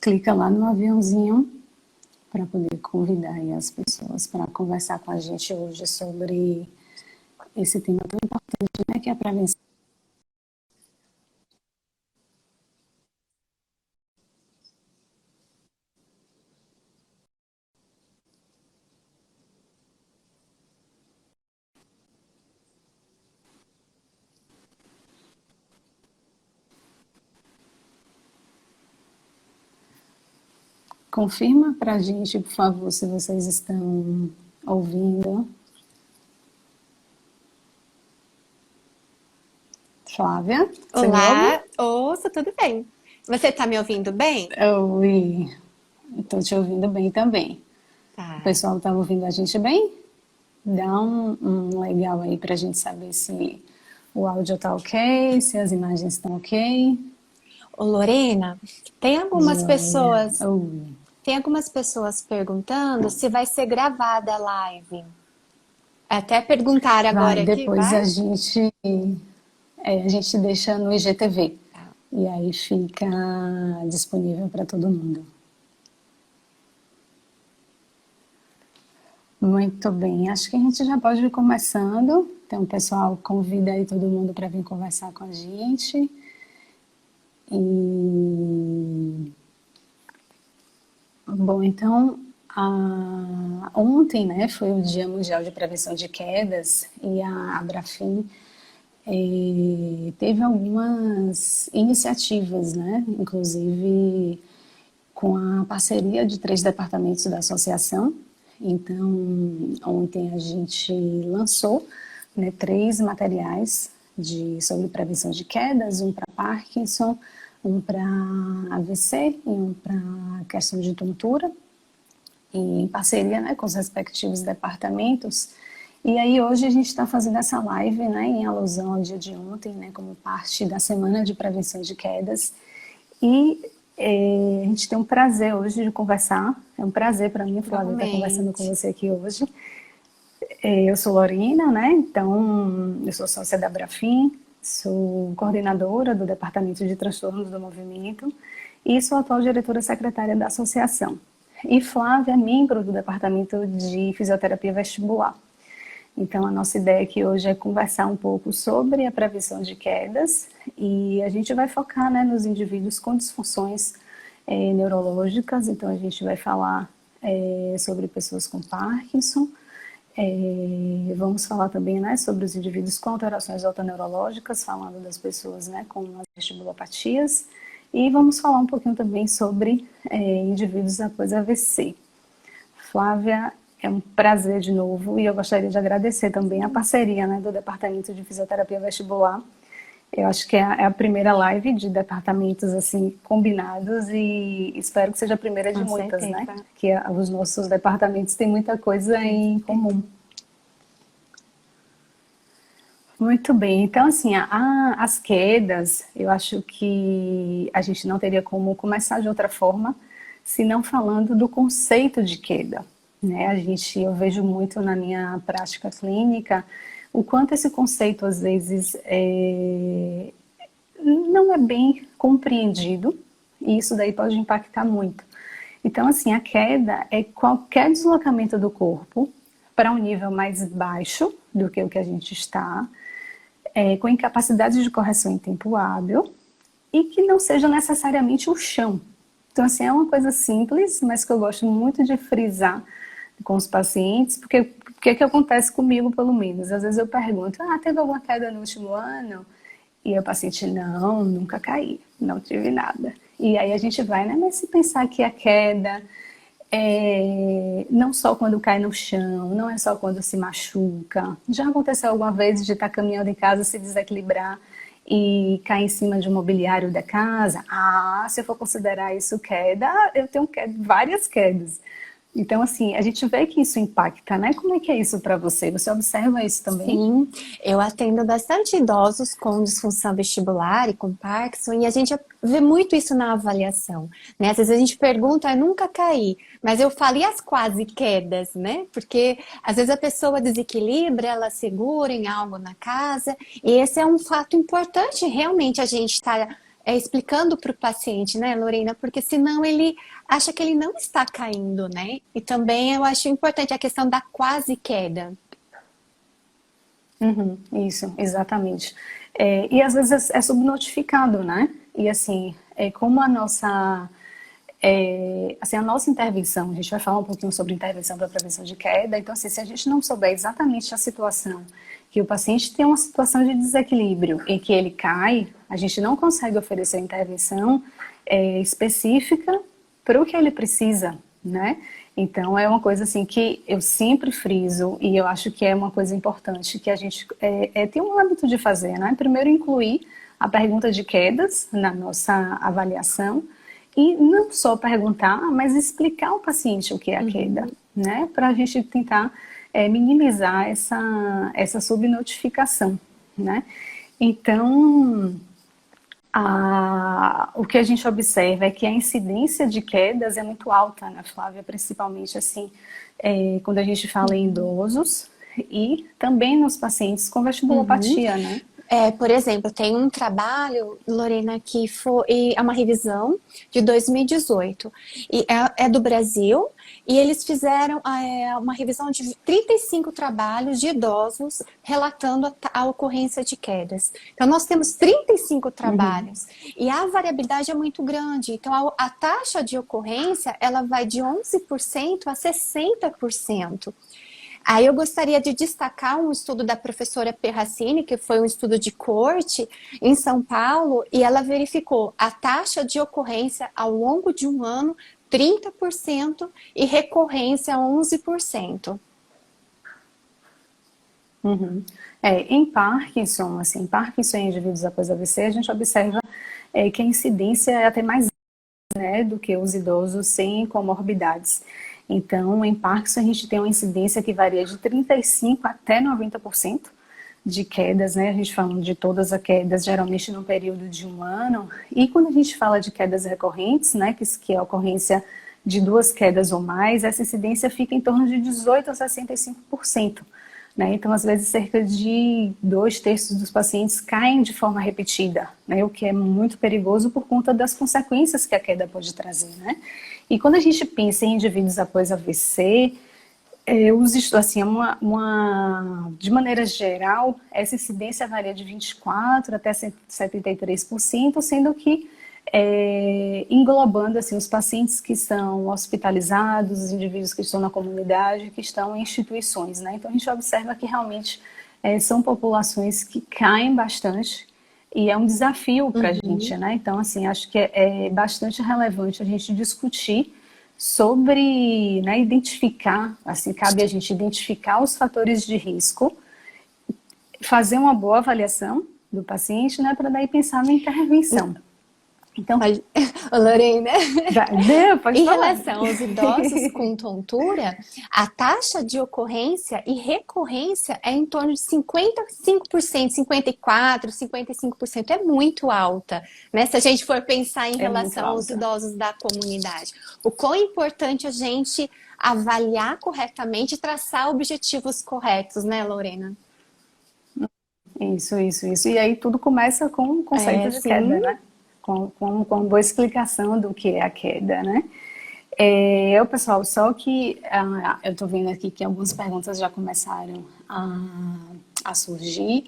clica lá no aviãozinho para poder convidar aí as pessoas para conversar com a gente hoje sobre esse tema tão importante, né, que é a prevenção. Confirma para a gente, por favor, se vocês estão ouvindo. Flávia, você me Olá, ouve? ouço, tudo bem? Você tá me ouvindo bem? Oi, estou te ouvindo bem também. O Tá. pessoal está ouvindo a gente bem? Dá um legal aí para a gente saber se o áudio está ok, se as imagens estão ok. Ô, Lorena, tem algumas Joia. pessoas, Oi. tem algumas pessoas perguntando se vai ser gravada a live. Até perguntar Vai, agora aqui, depois vai? a gente deixa no IGTV. Tá. E aí fica disponível para todo mundo. Muito bem, acho que a gente já pode ir começando. Então, pessoal, convida aí todo mundo para vir conversar com a gente. E bom, então, ontem, né, foi o Dia Mundial de Prevenção de Quedas e a Abrafim teve algumas iniciativas, né, inclusive com a parceria de 3 departamentos da associação. Então, ontem a gente lançou, né, 3 materiais sobre prevenção de quedas, um para Parkinson, um para AVC e um para questão de tontura, e em parceria, né, com os respectivos departamentos. E aí hoje a gente está fazendo essa live, né, em alusão ao dia de ontem, né, como parte da Semana de Prevenção de Quedas. E a gente tem um prazer hoje de conversar. É um prazer para mim, Flávia, estar conversando com Igualmente. você aqui hoje. Eu sou Lorena, né? Então, eu sou sócia da Abrafim, sou coordenadora do Departamento de Transtornos do Movimento e sou atual diretora secretária da associação. E Flávia é membro do Departamento de Fisioterapia Vestibular. Então, a nossa ideia aqui hoje é conversar um pouco sobre a prevenção de quedas e a gente vai focar, né, nos indivíduos com disfunções neurológicas. Então, a gente vai falar sobre pessoas com Parkinson, vamos falar também, né, sobre os indivíduos com alterações autoneurológicas, falando das pessoas, né, com as vestibulopatias, e vamos falar um pouquinho também sobre indivíduos após AVC. Flávia, é um prazer de novo e eu gostaria de agradecer também a parceria, né, do Departamento de Fisioterapia Vestibular. Eu acho que é a primeira live de departamentos assim combinados e espero que seja a primeira de Com muitas, né? certeza. Que os nossos departamentos têm muita coisa Com em certeza. comum. Muito bem, então assim, as quedas, eu acho que a gente não teria como começar de outra forma, se não falando do conceito de queda, né? Eu vejo muito na minha prática clínica o quanto esse conceito às vezes não é bem compreendido e isso daí pode impactar muito. Então assim, a queda é qualquer deslocamento do corpo para um nível mais baixo do que o que a gente está, com incapacidade de correção em tempo hábil e que não seja necessariamente o chão. Então, assim, é uma coisa simples, mas que eu gosto muito de frisar com os pacientes, porque o que acontece comigo, pelo menos? Às vezes eu pergunto, teve alguma queda no último ano? E o paciente, não, nunca caí, não tive nada. E aí a gente vai, né, mas se pensar que a queda não só quando cai no chão, não é só quando se machuca. Já aconteceu alguma vez de estar caminhando em casa, se desequilibrar e cair em cima de um mobiliário da casa? Se eu for considerar isso queda, eu tenho várias quedas. Então, assim, a gente vê que isso impacta, né? Como é que é isso para você? Você observa isso também? Sim, eu atendo bastante idosos com disfunção vestibular e com Parkinson, e a gente vê muito isso na avaliação, né? Às vezes a gente pergunta, eu nunca caí, mas eu falo, e as quase quedas, né? Porque às vezes a pessoa desequilibra, ela segura em algo na casa, e esse é um fato importante, realmente a gente está explicando para o paciente, né, Lorena? Porque senão ele acha que ele não está caindo, né? E também eu acho importante a questão da quase queda. Uhum, isso, exatamente. E às vezes é subnotificado, né? E assim, como assim, a nossa intervenção, a gente vai falar um pouquinho sobre intervenção para prevenção de queda, então assim, se a gente não souber exatamente a situação, que o paciente tem uma situação de desequilíbrio e que ele cai, a gente não consegue oferecer intervenção específica para o que ele precisa, né? Então é uma coisa assim que eu sempre friso e eu acho que é uma coisa importante que a gente tem um hábito de fazer, né? Primeiro incluir a pergunta de quedas na nossa avaliação e não só perguntar, mas explicar ao paciente o que é a queda, né? Para a gente tentar minimizar essa subnotificação, né? Então, o que a gente observa é que a incidência de quedas é muito alta, né, Flávia? Principalmente assim, quando a gente fala em idosos e também nos pacientes com Uhum. vestibulopatia, né? Por exemplo, tem um trabalho, Lorena, que é uma revisão de 2018. E é do Brasil, e eles fizeram uma revisão de 35 trabalhos de idosos relatando a ocorrência de quedas. Então, nós temos 35 Uhum. trabalhos, e a variabilidade é muito grande. Então, a taxa de ocorrência, ela vai de 11% a 60%. Aí eu gostaria de destacar um estudo da professora Perracini, que foi um estudo de corte em São Paulo, e ela verificou a taxa de ocorrência ao longo de um ano 30% e recorrência 11%. Uhum. Em Parkinson, assim, Parkinson em indivíduos após AVC, a gente observa que a incidência é até mais, né, do que os idosos sem comorbidades. Então, em Parkinson, a gente tem uma incidência que varia de 35% até 90% de quedas, né? A gente falando de todas as quedas, geralmente no período de um ano. E quando a gente fala de quedas recorrentes, né, que é a ocorrência de 2 quedas ou mais, essa incidência fica em torno de 18% a 65%. Né? Então, às vezes, cerca de 2/3 dos pacientes caem de forma repetida, né? O que é muito perigoso por conta das consequências que a queda pode trazer. Né? E quando a gente pensa em indivíduos após AVC, assim, de maneira geral, essa incidência varia de 24% até 73%, sendo que englobando assim, os pacientes que são hospitalizados, os indivíduos que estão na comunidade, que estão em instituições. Né? Então a gente observa que realmente são populações que caem bastante e é um desafio para a gente. Né? Então, assim, acho que é bastante relevante a gente discutir sobre, né, identificar, assim, cabe a gente identificar os fatores de risco, fazer uma boa avaliação do paciente, né, para daí pensar na intervenção. Então, Lorena, pode em falar. relação aos idosos com tontura, a taxa de ocorrência e recorrência é em torno de 55%, 54%, 55%. É muito alta, né? Se a gente for pensar em É muito relação aos alta. idosos da comunidade. O quão importante a gente avaliar corretamente e traçar objetivos corretos, né, Lorena? Isso. E aí tudo começa com o conceito de queda, Sim. né? Com boa explicação do que é a queda, né? Pessoal, só que eu estou vendo aqui que algumas perguntas já começaram a surgir.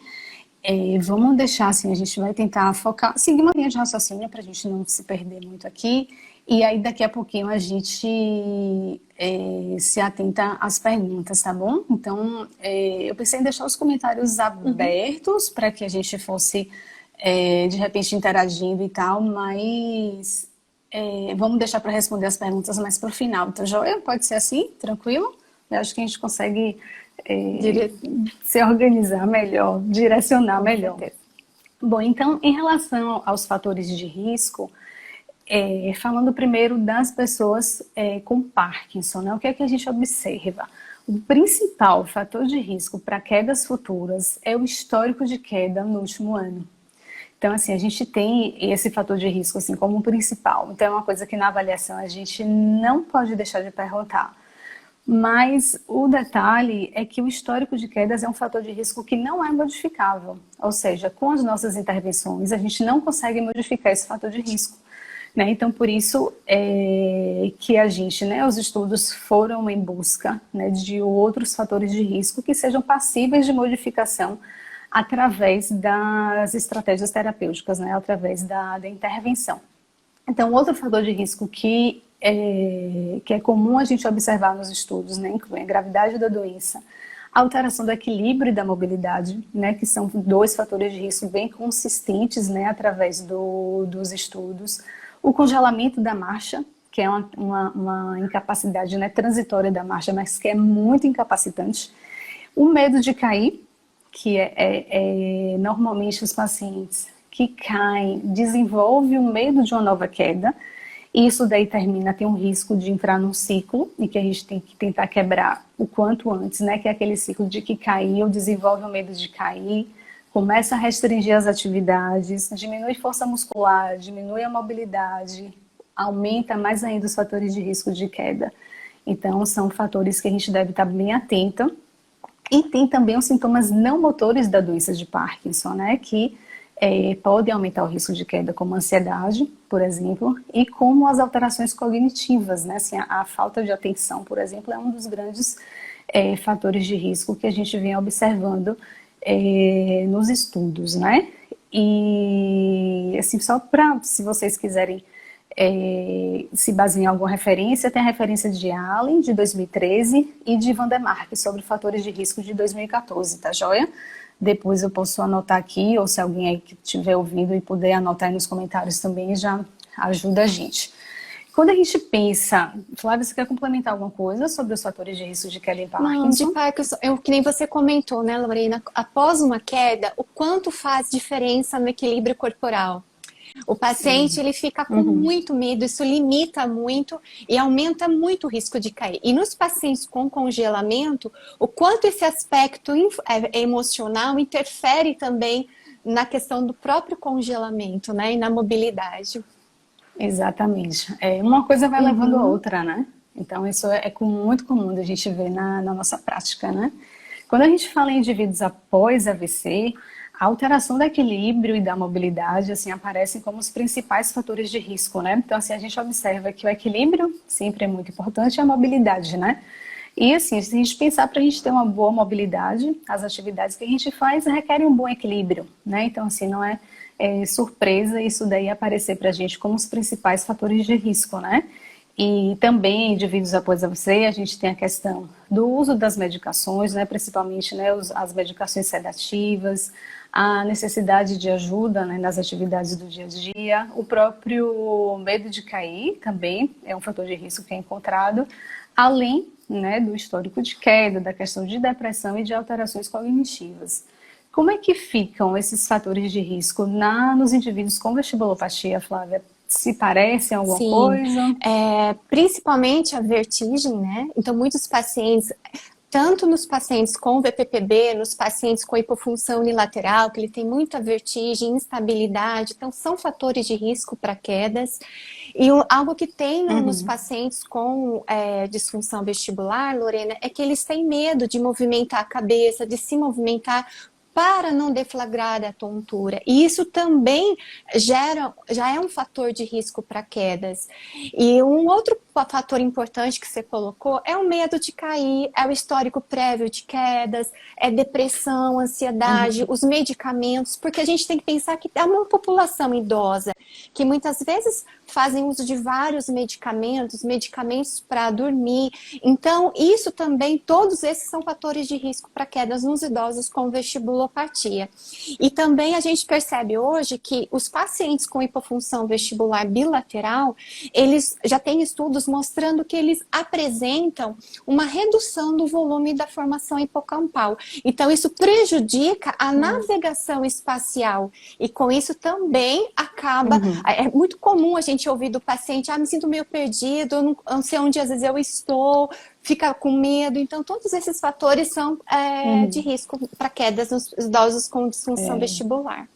Vamos deixar assim, a gente vai tentar focar, seguir uma linha de raciocínio para a gente não se perder muito aqui. E aí daqui a pouquinho a gente se atenta às perguntas, tá bom? Então, eu pensei em deixar os comentários abertos para que a gente fosse, de repente, interagindo e tal, mas vamos deixar para responder as perguntas mais para o final. Então, Joia, pode ser assim? Tranquilo? Eu acho que a gente consegue se organizar melhor, direcionar Com melhor. certeza. Bom, então, em relação aos fatores de risco, falando primeiro das pessoas com Parkinson, né? O que é que a gente observa? O principal fator de risco para quedas futuras é o histórico de queda no último ano. Então, assim, a gente tem esse fator de risco assim como principal. Então, é uma coisa que na avaliação a gente não pode deixar de perguntar. Mas o detalhe é que o histórico de quedas é um fator de risco que não é modificável. Ou seja, com as nossas intervenções, a gente não consegue modificar esse fator de risco. Né? Então, por isso que a gente, né, os estudos foram em busca, né, de outros fatores de risco que sejam passíveis de modificação através das estratégias terapêuticas, né, através da intervenção. Então, outro fator de risco que é comum a gente observar nos estudos, né, inclui a gravidade da doença, a alteração do equilíbrio e da mobilidade, né, que são dois fatores de risco bem consistentes, né, através dos estudos, o congelamento da marcha, que é uma incapacidade, né, transitória da marcha, mas que é muito incapacitante, o medo de cair, que normalmente os pacientes que caem desenvolvem o medo de uma nova queda, e isso daí tem um risco de entrar num ciclo e que a gente tem que tentar quebrar o quanto antes, né? Que é aquele ciclo de que caiu, desenvolve o medo de cair, começa a restringir as atividades, diminui força muscular, diminui a mobilidade, aumenta mais ainda os fatores de risco de queda. Então, são fatores que a gente deve estar bem atento. E tem também os sintomas não motores da doença de Parkinson, né? Que podem aumentar o risco de queda, como a ansiedade, por exemplo, e como as alterações cognitivas, né? Assim, a falta de atenção, por exemplo, é um dos grandes fatores de risco que a gente vem observando nos estudos, né? E, assim, só para, se vocês quiserem se basear em alguma referência, tem a referência de Allen, de 2013, e de Van der Mark, sobre fatores de risco de 2014, tá joia? Depois eu posso anotar aqui, ou se alguém aí que estiver ouvindo e puder anotar aí nos comentários também, já ajuda a gente. Quando a gente pensa... Flávia, você quer complementar alguma coisa sobre os fatores de risco de queda em Parkinson? Não, de Parkinson, que nem você comentou, né, Lorena? Após uma queda, o quanto faz diferença no equilíbrio corporal? O paciente, ele fica com muito medo, isso limita muito e aumenta muito o risco de cair. E nos pacientes com congelamento, o quanto esse aspecto emocional interfere também na questão do próprio congelamento, né, e na mobilidade. Exatamente. Uma coisa vai levando a outra, né? Então, isso muito comum da gente ver na nossa prática, né? Quando a gente fala em indivíduos após AVC, a alteração do equilíbrio e da mobilidade, assim, aparecem como os principais fatores de risco, né? Então, assim, a gente observa que o equilíbrio sempre é muito importante e a mobilidade, né? E, assim, se a gente pensar para a gente ter uma boa mobilidade, as atividades que a gente faz requerem um bom equilíbrio, né? Então, assim, não é surpresa isso daí aparecer para a gente como os principais fatores de risco, né? E também, indivíduos após AVC, a gente tem a questão do uso das medicações, né? Principalmente, né, as medicações sedativas, a necessidade de ajuda, né, nas atividades do dia a dia, o próprio medo de cair também é um fator de risco que é encontrado, além, né, do histórico de queda, da questão de depressão e de alterações cognitivas. Como é que ficam esses fatores de risco nos indivíduos com vestibulopatia, Flávia? Se parecem alguma Sim, coisa? Principalmente a vertigem, né? Então, muitos pacientes, tanto nos pacientes com VPPB, nos pacientes com hipofunção unilateral, que ele tem muita vertigem, instabilidade, então são fatores de risco para quedas. E algo que tem nos pacientes com disfunção vestibular, Lorena, é que eles têm medo de movimentar a cabeça, de se movimentar para não deflagrar a tontura. E isso também já é um fator de risco para quedas. E um outro fator importante que você colocou é o medo de cair, é o histórico prévio de quedas, é depressão, ansiedade, os medicamentos, porque a gente tem que pensar que é uma população idosa que muitas vezes fazem uso de vários medicamentos para dormir. Então, isso também, todos esses são fatores de risco para quedas nos idosos com vestibulopatia. E também a gente percebe hoje que os pacientes com hipofunção vestibular bilateral, eles já têm estudos mostrando que eles apresentam uma redução do volume da formação hipocampal. Então, isso prejudica a navegação espacial e com isso também acaba... É muito comum a gente ouvir do paciente, me sinto meio perdido, eu não sei onde às vezes eu estou, fica com medo. Então, todos esses fatores são de risco para quedas nos idosos com disfunção vestibular.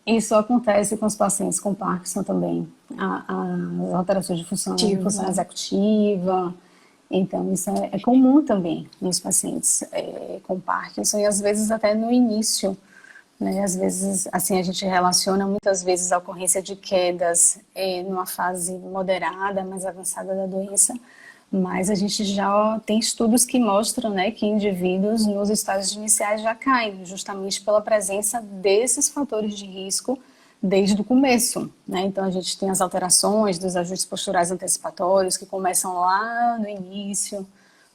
Isso acontece com os pacientes com Parkinson também. As alterações de função executiva Então, isso é comum também nos pacientes com Parkinson, e às vezes até no início, né? Às vezes, assim, a gente relaciona muitas vezes a ocorrência de quedas numa fase moderada, mais avançada da doença, mas a gente já tem estudos que mostram, né, que indivíduos nos estágios iniciais já caem, justamente pela presença desses fatores de risco desde o começo, né? Então a gente tem as alterações dos ajustes posturais antecipatórios que começam lá no início,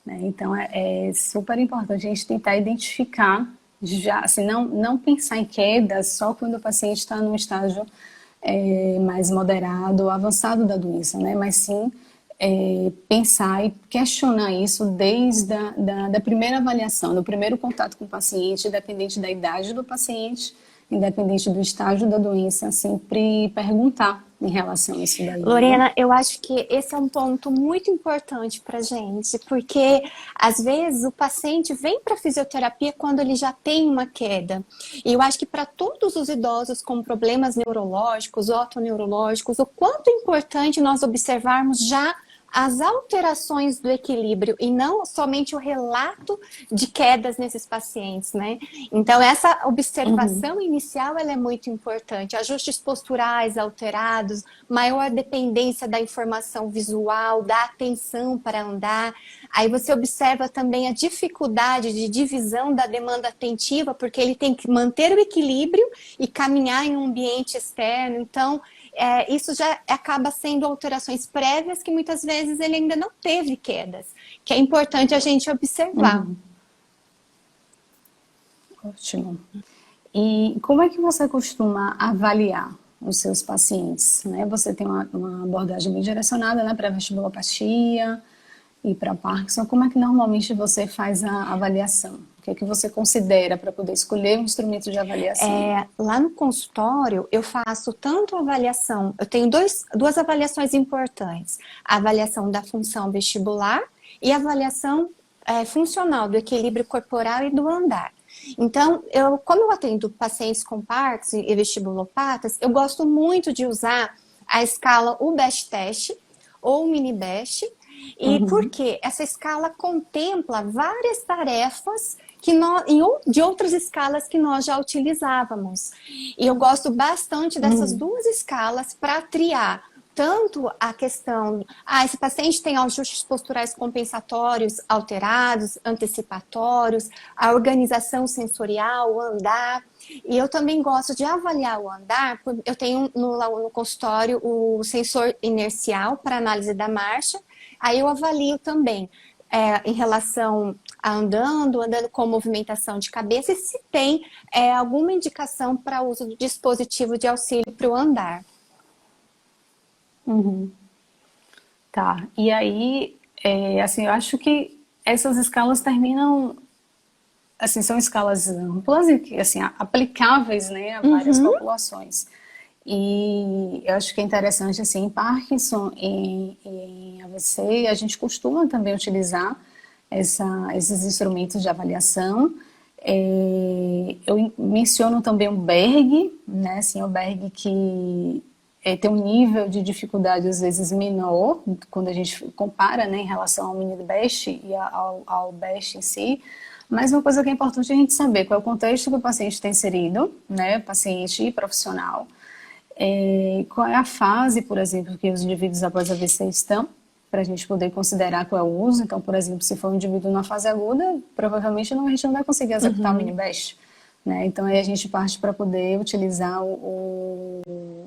né? Então é super importante a gente tentar identificar já, assim, não pensar em quedas só quando o paciente está num estágio mais moderado ou avançado da doença, né? Mas sim pensar e questionar isso desde da primeira avaliação, do primeiro contato com o paciente, independente da idade do paciente, independente do estágio da doença, sempre perguntar em relação a isso daí, né? Lorena, eu acho que esse é um ponto muito importante para gente, porque às vezes o paciente vem para fisioterapia quando ele já tem uma queda. E eu acho que para todos os idosos com problemas neurológicos, otoneurológicos, o quanto é importante nós observarmos já as alterações do equilíbrio e não somente o relato de quedas nesses pacientes, né? Então, essa observação inicial, ela é muito importante. Ajustes posturais alterados, maior dependência da informação visual, da atenção para andar. Aí você observa também a dificuldade de divisão da demanda atentiva, porque ele tem que manter o equilíbrio e caminhar em um ambiente externo. Então, isso já acaba sendo alterações prévias que muitas vezes ele ainda não teve quedas, que é importante a gente observar. Ótimo. E como é que você costuma avaliar os seus pacientes, né? Você tem uma abordagem bem direcionada, né, para vestibulopatia e para Parkinson. Como é que normalmente você faz a avaliação? O que é que você considera para poder escolher um instrumento de avaliação? Lá no consultório, eu faço tanto avaliação, eu tenho duas avaliações importantes, a avaliação da função vestibular e a avaliação funcional, do equilíbrio corporal e do andar. Então, como eu atendo pacientes com Parkinson e vestibulopatas, eu gosto muito de usar a escala UBEST Test ou o Mini Best, e porque essa escala contempla várias tarefas de outras escalas que nós já utilizávamos. E eu gosto bastante dessas duas escalas para triar tanto a questão, esse paciente tem ajustes posturais compensatórios alterados, antecipatórios, a organização sensorial, o andar. E eu também gosto de avaliar o andar, eu tenho no consultório o sensor inercial para análise da marcha, aí eu avalio também em relação a andando com movimentação de cabeça e se tem alguma indicação para uso do dispositivo de auxílio para o andar. Tá. E aí, assim, eu acho que essas escalas terminam, assim, são escalas amplas e, assim, aplicáveis, né, a várias populações. E eu acho que é interessante, assim, em Parkinson e em AVC, a gente costuma também utilizar esses instrumentos de avaliação. Eu menciono também o Berg, né, assim, o Berg que tem um nível de dificuldade às vezes menor quando a gente compara, né, em relação ao Mini Best e ao Best em si. Mas uma coisa que é importante a gente saber qual é o contexto que o paciente está inserido, né, paciente e profissional. Qual é a fase, por exemplo, que os indivíduos após AVC estão, para a gente poder considerar qual é o uso. Então, por exemplo, se for um indivíduo na fase aguda, provavelmente a gente não vai conseguir executar o Mini Best, né? Então, aí a gente parte para poder utilizar o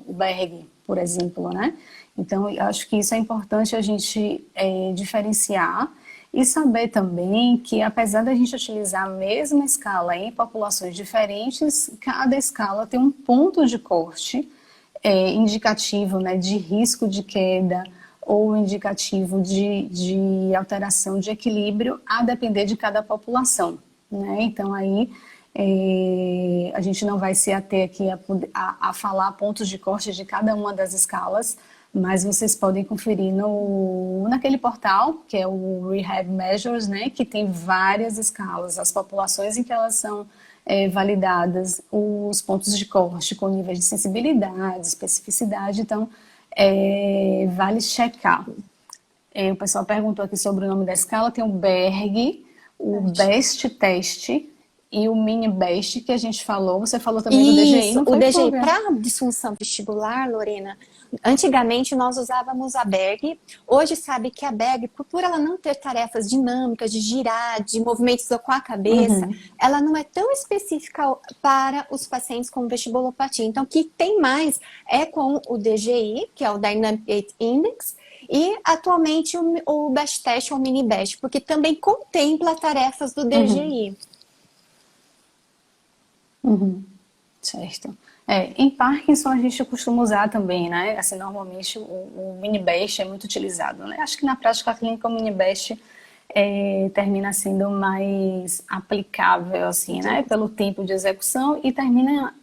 Berg, por exemplo, né? Então, eu acho que isso é importante a gente diferenciar e saber também que, apesar da gente utilizar a mesma escala em populações diferentes, cada escala tem um ponto de corte indicativo, né, de risco de queda ou indicativo de alteração de equilíbrio, a depender de cada população, né? Então, aí a gente não vai se ater aqui a falar pontos de corte de cada uma das escalas, mas vocês podem conferir naquele portal, que é o Rehab Measures, né, que tem várias escalas, as populações em que elas são validadas, os pontos de corte com níveis de sensibilidade, especificidade, então vale checar. O pessoal perguntou aqui sobre o nome da escala. Tem o Berg, o Best Test e o Mini Best que a gente falou. Você falou também do DGI, Isso, não o foi, DGI. Flávia? Para disfunção vestibular, Lorena, antigamente nós usávamos a Berg. Hoje sabe que a Berg, por ela não ter tarefas dinâmicas, de girar, de movimentos com a cabeça, Uhum, ela não é tão específica para os pacientes com vestibulopatia. Então, o que tem mais é com o DGI, que é o Dynamic Gait Index, e atualmente o Best Test ou Mini Best, porque também contempla tarefas do uhum, DGI. uhum. Certo. Em Parkinson a gente costuma usar também, né? Assim, normalmente o mini-best é muito utilizado, né? Acho que na prática clínica o mini-best termina sendo mais aplicável, assim, né? Pelo tempo de execução e termina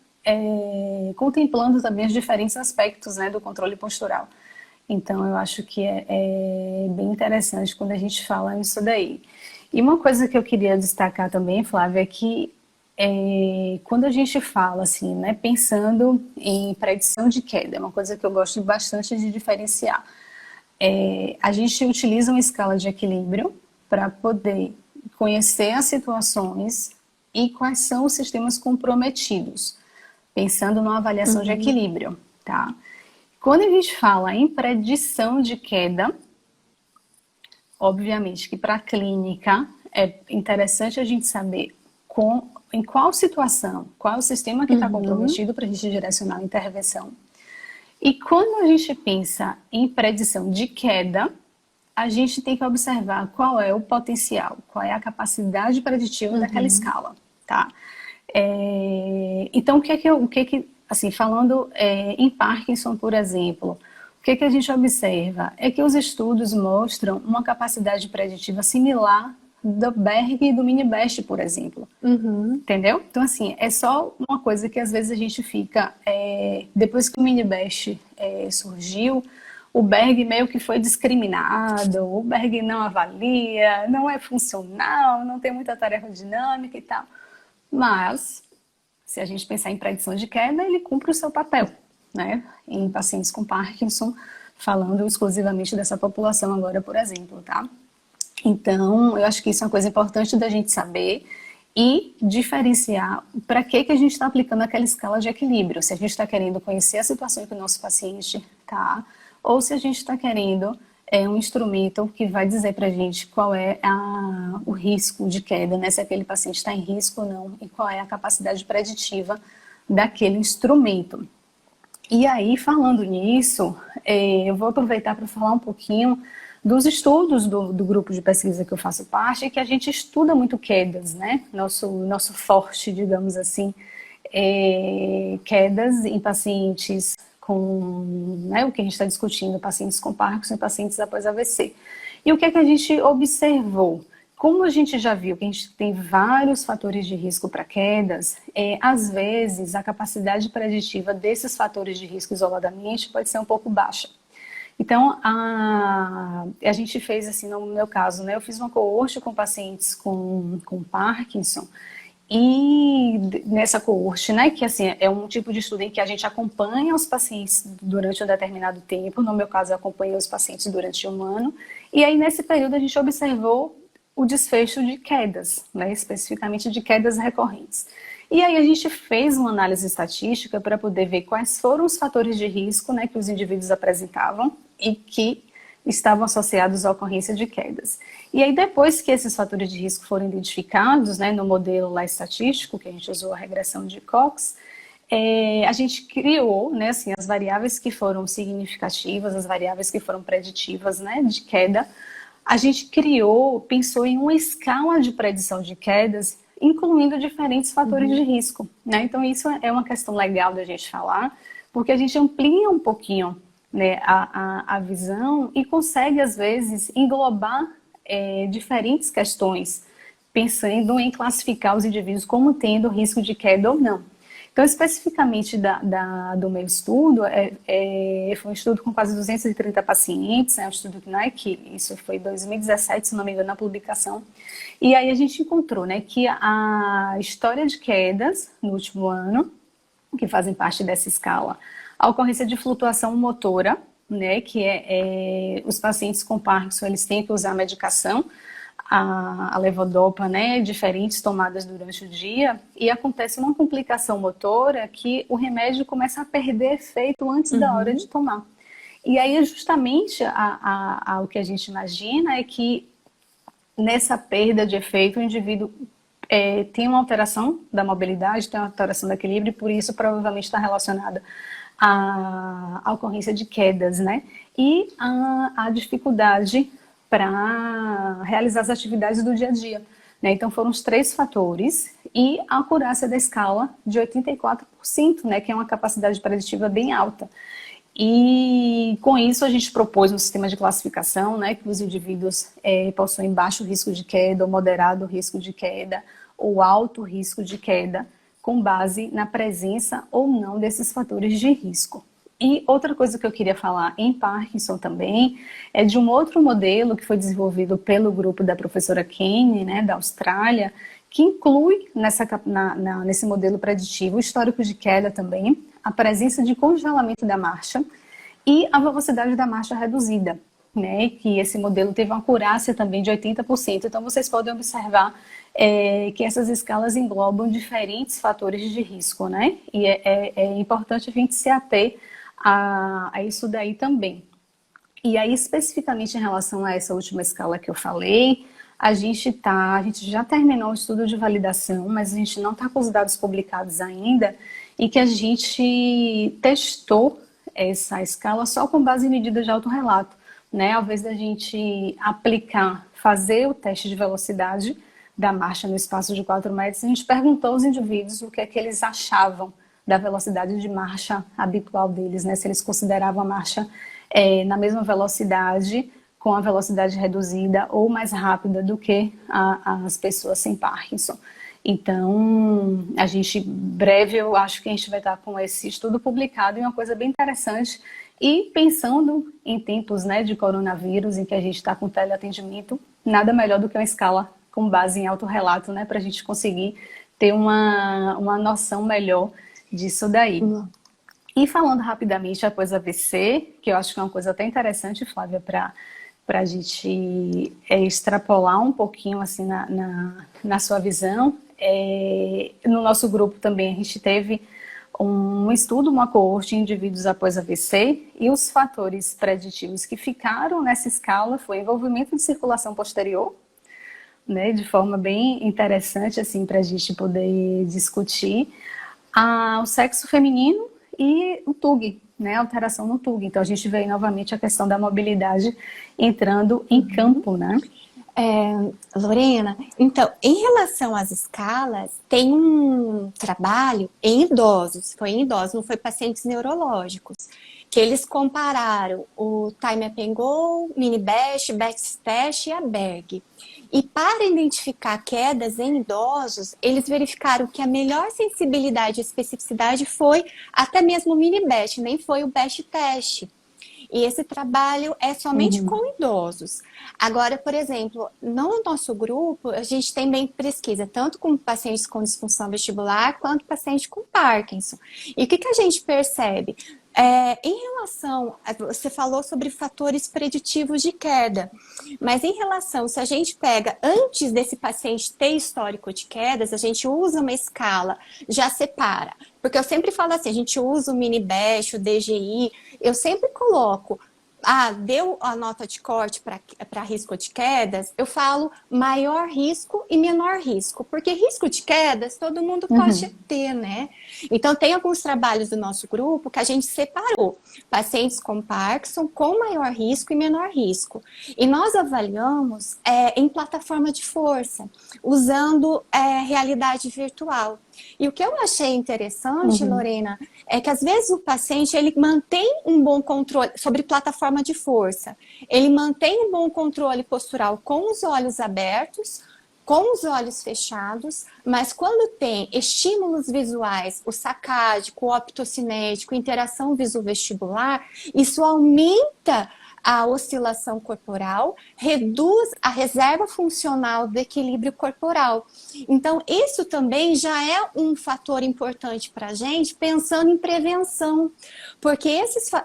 contemplando também os diferentes aspectos, né, do controle postural. Então eu acho que é bem interessante quando a gente fala nisso daí. E uma coisa que eu queria destacar também, Flávia, é que quando a gente fala assim, né, pensando em predição de queda, é uma coisa que eu gosto bastante de diferenciar. A gente utiliza uma escala de equilíbrio para poder conhecer as situações e quais são os sistemas comprometidos, pensando numa avaliação de Uhum. equilíbrio, tá? Quando a gente fala em predição de queda, obviamente que para a clínica é interessante a gente saber em qual situação, qual é o sistema que está Uhum. comprometido para a gente direcionar a intervenção. E quando a gente pensa em predição de queda, a gente tem que observar qual é o potencial, qual é a capacidade preditiva daquela Uhum. escala, tá? Então, assim, falando em Parkinson, por exemplo, o que a gente observa é que os estudos mostram uma capacidade preditiva similar do Berg e do Mini-Best, por exemplo. Uhum. Entendeu? Então, assim, é só uma coisa que às vezes a gente fica. Depois que o Mini-Bash surgiu, o Berg meio que foi discriminado, o Berg não avalia, não é funcional, não tem muita tarefa dinâmica e tal. Mas, se a gente pensar em predição de queda, ele cumpre o seu papel, né? Em pacientes com Parkinson, falando exclusivamente dessa população agora, por exemplo, tá? Então, eu acho que isso é uma coisa importante da gente saber e diferenciar para que a gente está aplicando aquela escala de equilíbrio. Se a gente está querendo conhecer a situação que o nosso paciente está, ou se a gente está querendo um instrumento que vai dizer para a gente qual é o risco de queda, né? Se aquele paciente está em risco ou não, e qual é a capacidade preditiva daquele instrumento. E aí, falando nisso, eu vou aproveitar para falar um pouquinho dos estudos do grupo de pesquisa que eu faço parte, que a gente estuda muito quedas, né? Nosso forte, digamos assim, quedas em pacientes com, né, o que a gente está discutindo, pacientes com Parkinson e pacientes após AVC. E o que é que a gente observou? Como a gente já viu que a gente tem vários fatores de risco para quedas, às vezes a capacidade preditiva desses fatores de risco isoladamente pode ser um pouco baixa. Então, a gente fez assim, no meu caso, né, eu fiz uma coorte com pacientes com Parkinson, e nessa coorte, né, que assim, é um tipo de estudo em que a gente acompanha os pacientes durante um determinado tempo, no meu caso eu acompanhei os pacientes durante um ano, e aí nesse período a gente observou o desfecho de quedas, né, especificamente de quedas recorrentes. E aí a gente fez uma análise estatística para poder ver quais foram os fatores de risco, né, que os indivíduos apresentavam e que estavam associados à ocorrência de quedas. E aí depois que esses fatores de risco foram identificados, né, no modelo lá estatístico, que a gente usou a regressão de Cox, a gente criou, né, assim, as variáveis que foram significativas, as variáveis que foram preditivas, né, de queda. A gente pensou em uma escala de predição de quedas, incluindo diferentes fatores de Uhum. risco, né? Então isso é uma questão legal da gente falar, porque a gente amplia um pouquinho, né, a visão e consegue às vezes englobar diferentes questões, pensando em classificar os indivíduos como tendo risco de queda ou não. Então, especificamente do meu estudo, foi um estudo com quase 230 pacientes, um estudo que isso foi em 2017, se não me engano, na publicação. E aí a gente encontrou, né, que a história de quedas no último ano, que fazem parte dessa escala, a ocorrência de flutuação motora, né, que os pacientes com Parkinson, eles têm que usar medicação, a levodopa, né, diferentes tomadas durante o dia, e acontece uma complicação motora que o remédio começa a perder efeito antes da hora de tomar. E aí, justamente, o que a gente imagina é que nessa perda de efeito, o indivíduo tem uma alteração da mobilidade, tem uma alteração do equilíbrio, e por isso provavelmente está relacionada à ocorrência de quedas, né? E a dificuldade para realizar as atividades do dia a dia, né? Então foram os 3 fatores e a acurácia da escala de 84%, né? Que é uma capacidade preditiva bem alta. E com isso a gente propôs um sistema de classificação, né, que os indivíduos possuem baixo risco de queda, ou moderado risco de queda, ou alto risco de queda, com base na presença ou não desses fatores de risco. E outra coisa que eu queria falar em Parkinson também é de um outro modelo que foi desenvolvido pelo grupo da professora Kane, né, da Austrália, que inclui nesse modelo preditivo o histórico de queda também, a presença de congelamento da marcha e a velocidade da marcha reduzida, né? Que esse modelo teve uma acurácia também de 80%. Então, vocês podem observar que essas escalas englobam diferentes fatores de risco, né? E é importante a gente se ater a isso daí também. E aí, especificamente em relação a essa última escala que eu falei, a gente já terminou o estudo de validação, mas a gente não está com os dados publicados ainda, e que a gente testou essa escala só com base em medidas de autorrelato, né? Ao invés da gente fazer o teste de velocidade da marcha no espaço de 4 metros, a gente perguntou aos indivíduos o que é que eles achavam da velocidade de marcha habitual deles, né? Se eles consideravam a marcha na mesma velocidade, com a velocidade reduzida ou mais rápida do que as pessoas sem Parkinson. Então, breve, eu acho que a gente vai estar com esse estudo publicado, e uma coisa bem interessante. E pensando em tempos, né, de coronavírus, em que a gente está com teleatendimento, nada melhor do que uma escala com base em autorrelato, né, para a gente conseguir ter uma noção melhor disso daí. E falando rapidamente após AVC, que eu acho que é uma coisa até interessante, Flávia, para a gente extrapolar um pouquinho assim na sua visão. No nosso grupo também a gente teve um estudo, uma coorte de indivíduos após AVC, e os fatores preditivos que ficaram nessa escala foi envolvimento de circulação posterior, né, de forma bem interessante assim, para a gente poder discutir, o sexo feminino e o TUG, né, alteração no TUG. Então a gente vê novamente a questão da mobilidade entrando em campo, né? Lorena, então, em relação às escalas, tem um trabalho em idosos, não foi pacientes neurológicos, que eles compararam o Time Up and Go, Mini Best, Best Test e a Berg. E para identificar quedas em idosos, eles verificaram que a melhor sensibilidade e especificidade foi até mesmo o Mini Best, nem foi o Best Test. E esse trabalho é somente com idosos. Agora, por exemplo, no nosso grupo, a gente tem bem pesquisa, tanto com pacientes com disfunção vestibular, quanto pacientes com Parkinson. E o que a gente percebe? Em relação, você falou sobre fatores preditivos de queda, mas em relação, se a gente pega antes desse paciente ter histórico de quedas, a gente usa uma escala, já separa. Porque eu sempre falo assim, a gente usa o Mini-Best, o DGI, eu sempre coloco, deu a nota de corte para risco de quedas, eu falo maior risco e menor risco, porque risco de quedas todo mundo pode ter, né? Então tem alguns trabalhos do nosso grupo que a gente separou pacientes com Parkinson com maior risco e menor risco. E nós avaliamos em plataforma de força, usando realidade virtual. E o que eu achei interessante, Lorena, é que às vezes o paciente ele mantém um bom controle sobre plataforma de força. Ele mantém um bom controle postural com os olhos abertos, com os olhos fechados, mas quando tem estímulos visuais, o sacádico, o optocinético, interação viso-vestibular, isso aumenta a oscilação corporal, reduz a reserva funcional do equilíbrio corporal. Então, isso também já é um fator importante para a gente, pensando em prevenção, porque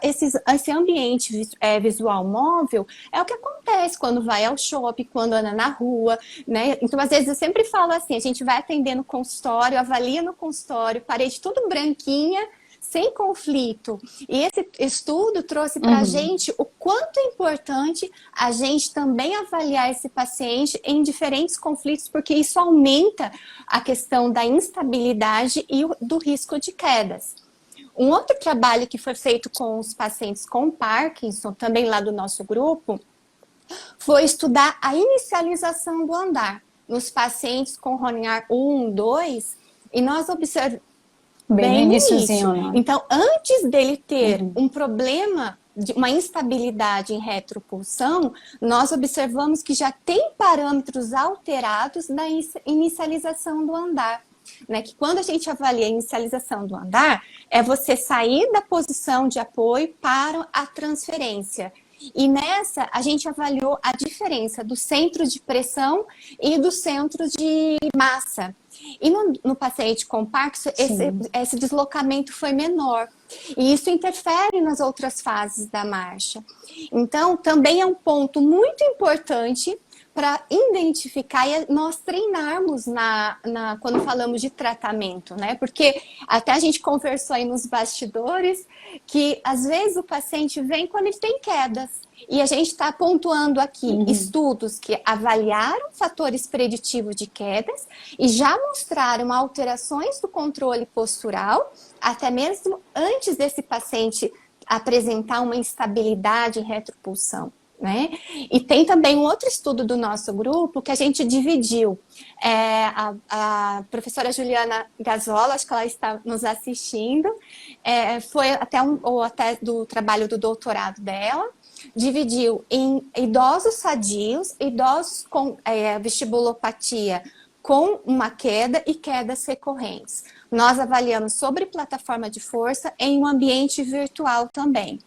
esse ambiente visual móvel é o que acontece quando vai ao shopping, quando anda na rua, né? Então, às vezes, eu sempre falo assim, a gente vai atender no consultório, avalia no consultório, parede tudo branquinha, sem conflito. E esse estudo trouxe para a gente o quanto é importante a gente também avaliar esse paciente em diferentes conflitos, porque isso aumenta a questão da instabilidade e do risco de quedas. Um outro trabalho que foi feito com os pacientes com Parkinson, também lá do nosso grupo, foi estudar a inicialização do andar nos pacientes com Roniar 1, 2, e nós observamos bem no início. Né? Então, antes dele ter um problema, de uma instabilidade em retropulsão, nós observamos que já tem parâmetros alterados na inicialização do andar. Né? Que quando a gente avalia a inicialização do andar, é você sair da posição de apoio para a transferência. E nessa, a gente avaliou a diferença do centro de pressão e do centro de massa. E no paciente com Parkinson, esse deslocamento foi menor. E isso interfere nas outras fases da marcha. Então, também é um ponto muito importante para identificar e nós treinarmos quando falamos de tratamento, né? Porque até a gente conversou aí nos bastidores que às vezes o paciente vem quando ele tem quedas. E a gente está pontuando aqui estudos que avaliaram fatores preditivos de quedas e já mostraram alterações do controle postural, até mesmo antes desse paciente apresentar uma instabilidade em retropulsão. Né? E tem também um outro estudo do nosso grupo que a gente dividiu. A professora Juliana Gazola, acho que ela está nos assistindo, foi até do trabalho do doutorado dela, dividiu em idosos sadios, idosos com vestibulopatia com uma queda e quedas recorrentes. Nós avaliamos sobre plataforma de força em um ambiente virtual também.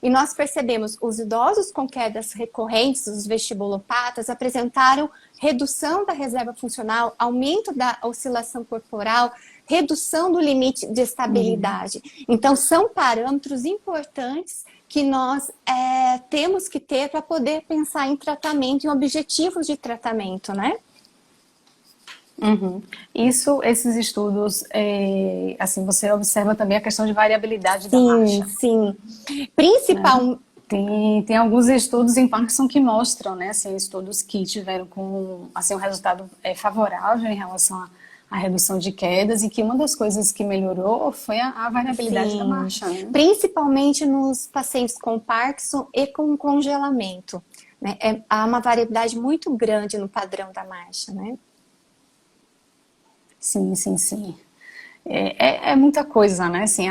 E nós percebemos os idosos com quedas recorrentes, os vestibulopatas, apresentaram redução da reserva funcional, aumento da oscilação corporal, redução do limite de estabilidade. Então, são parâmetros importantes que nós temos que ter para poder pensar em tratamento, em objetivos de tratamento, né? Esses estudos, assim, você observa também a questão de variabilidade da marcha. Sim. Principal... Né? Tem alguns estudos em Parkinson que mostram, né, assim, estudos que tiveram um resultado favorável em relação à redução de quedas e que uma das coisas que melhorou foi a variabilidade da marcha. Né? Principalmente nos pacientes com Parkinson e com congelamento. Né? Há uma variabilidade muito grande no padrão da marcha, né? Sim. É muita coisa, né? Assim,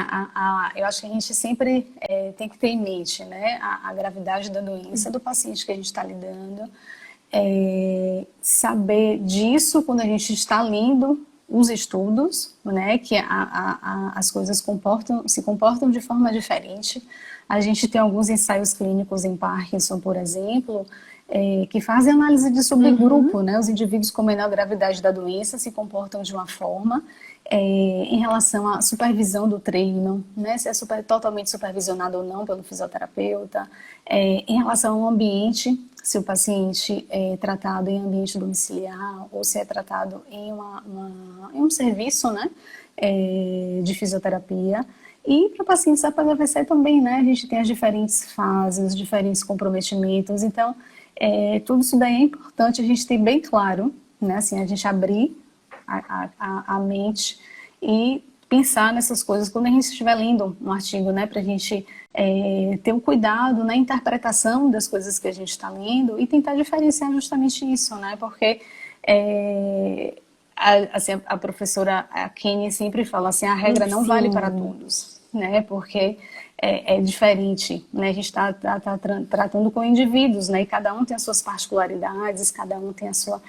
eu acho que a gente sempre tem que ter em mente, né? A gravidade da doença do paciente que a gente está lidando. Saber disso quando a gente está lendo os estudos, né? Que as coisas se comportam de forma diferente. A gente tem alguns ensaios clínicos em Parkinson, por exemplo, que fazem análise de subgrupo, né? Os indivíduos com menor gravidade da doença se comportam de uma forma em relação à supervisão do treino, né? Se é totalmente supervisionado ou não pelo fisioterapeuta, em relação ao ambiente, se o paciente é tratado em ambiente domiciliar ou se é tratado em um serviço, né? De fisioterapia. E para pacientes APHVC também, né? A gente tem as diferentes fases, os diferentes comprometimentos, então tudo isso daí é importante a gente ter bem claro, né? Assim, a gente abrir a mente e pensar nessas coisas quando a gente estiver lendo um artigo, né? Para a gente ter um cuidado na interpretação das coisas que a gente está lendo e tentar diferenciar justamente isso, né? Porque a professora Kenny sempre fala assim, a regra não vale para todos, né? Porque é diferente, né? A gente está tratando com indivíduos, né? E cada um tem as suas particularidades, cada um tem a sua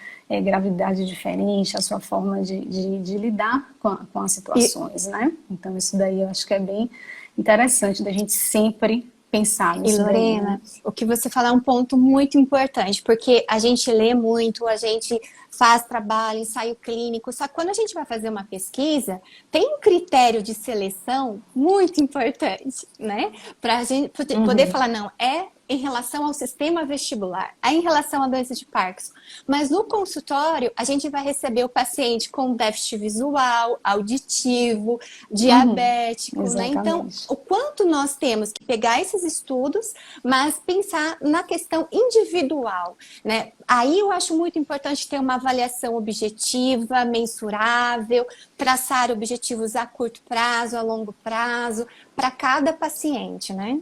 gravidade diferente, a sua forma de lidar com as situações, né? Então isso daí eu acho que é bem interessante da gente sempre pensar E nisso daí, né? Lorena, o que você fala é um ponto muito importante, porque a gente lê muito, a gente faz trabalho, ensaio clínico, só que quando a gente vai fazer uma pesquisa, tem um critério de seleção muito importante, né? Para a gente poder Uhum. falar, não, é em relação ao sistema vestibular, é em relação à doença de Parkinson. Mas no consultório, a gente vai receber o paciente com déficit visual, auditivo, Uhum. diabético, né? Então, Exatamente. o quanto nós temos que pegar esses estudos, mas pensar na questão individual, né? Aí eu acho muito importante ter uma avaliação objetiva, mensurável, traçar objetivos a curto prazo, a longo prazo, para cada paciente, né?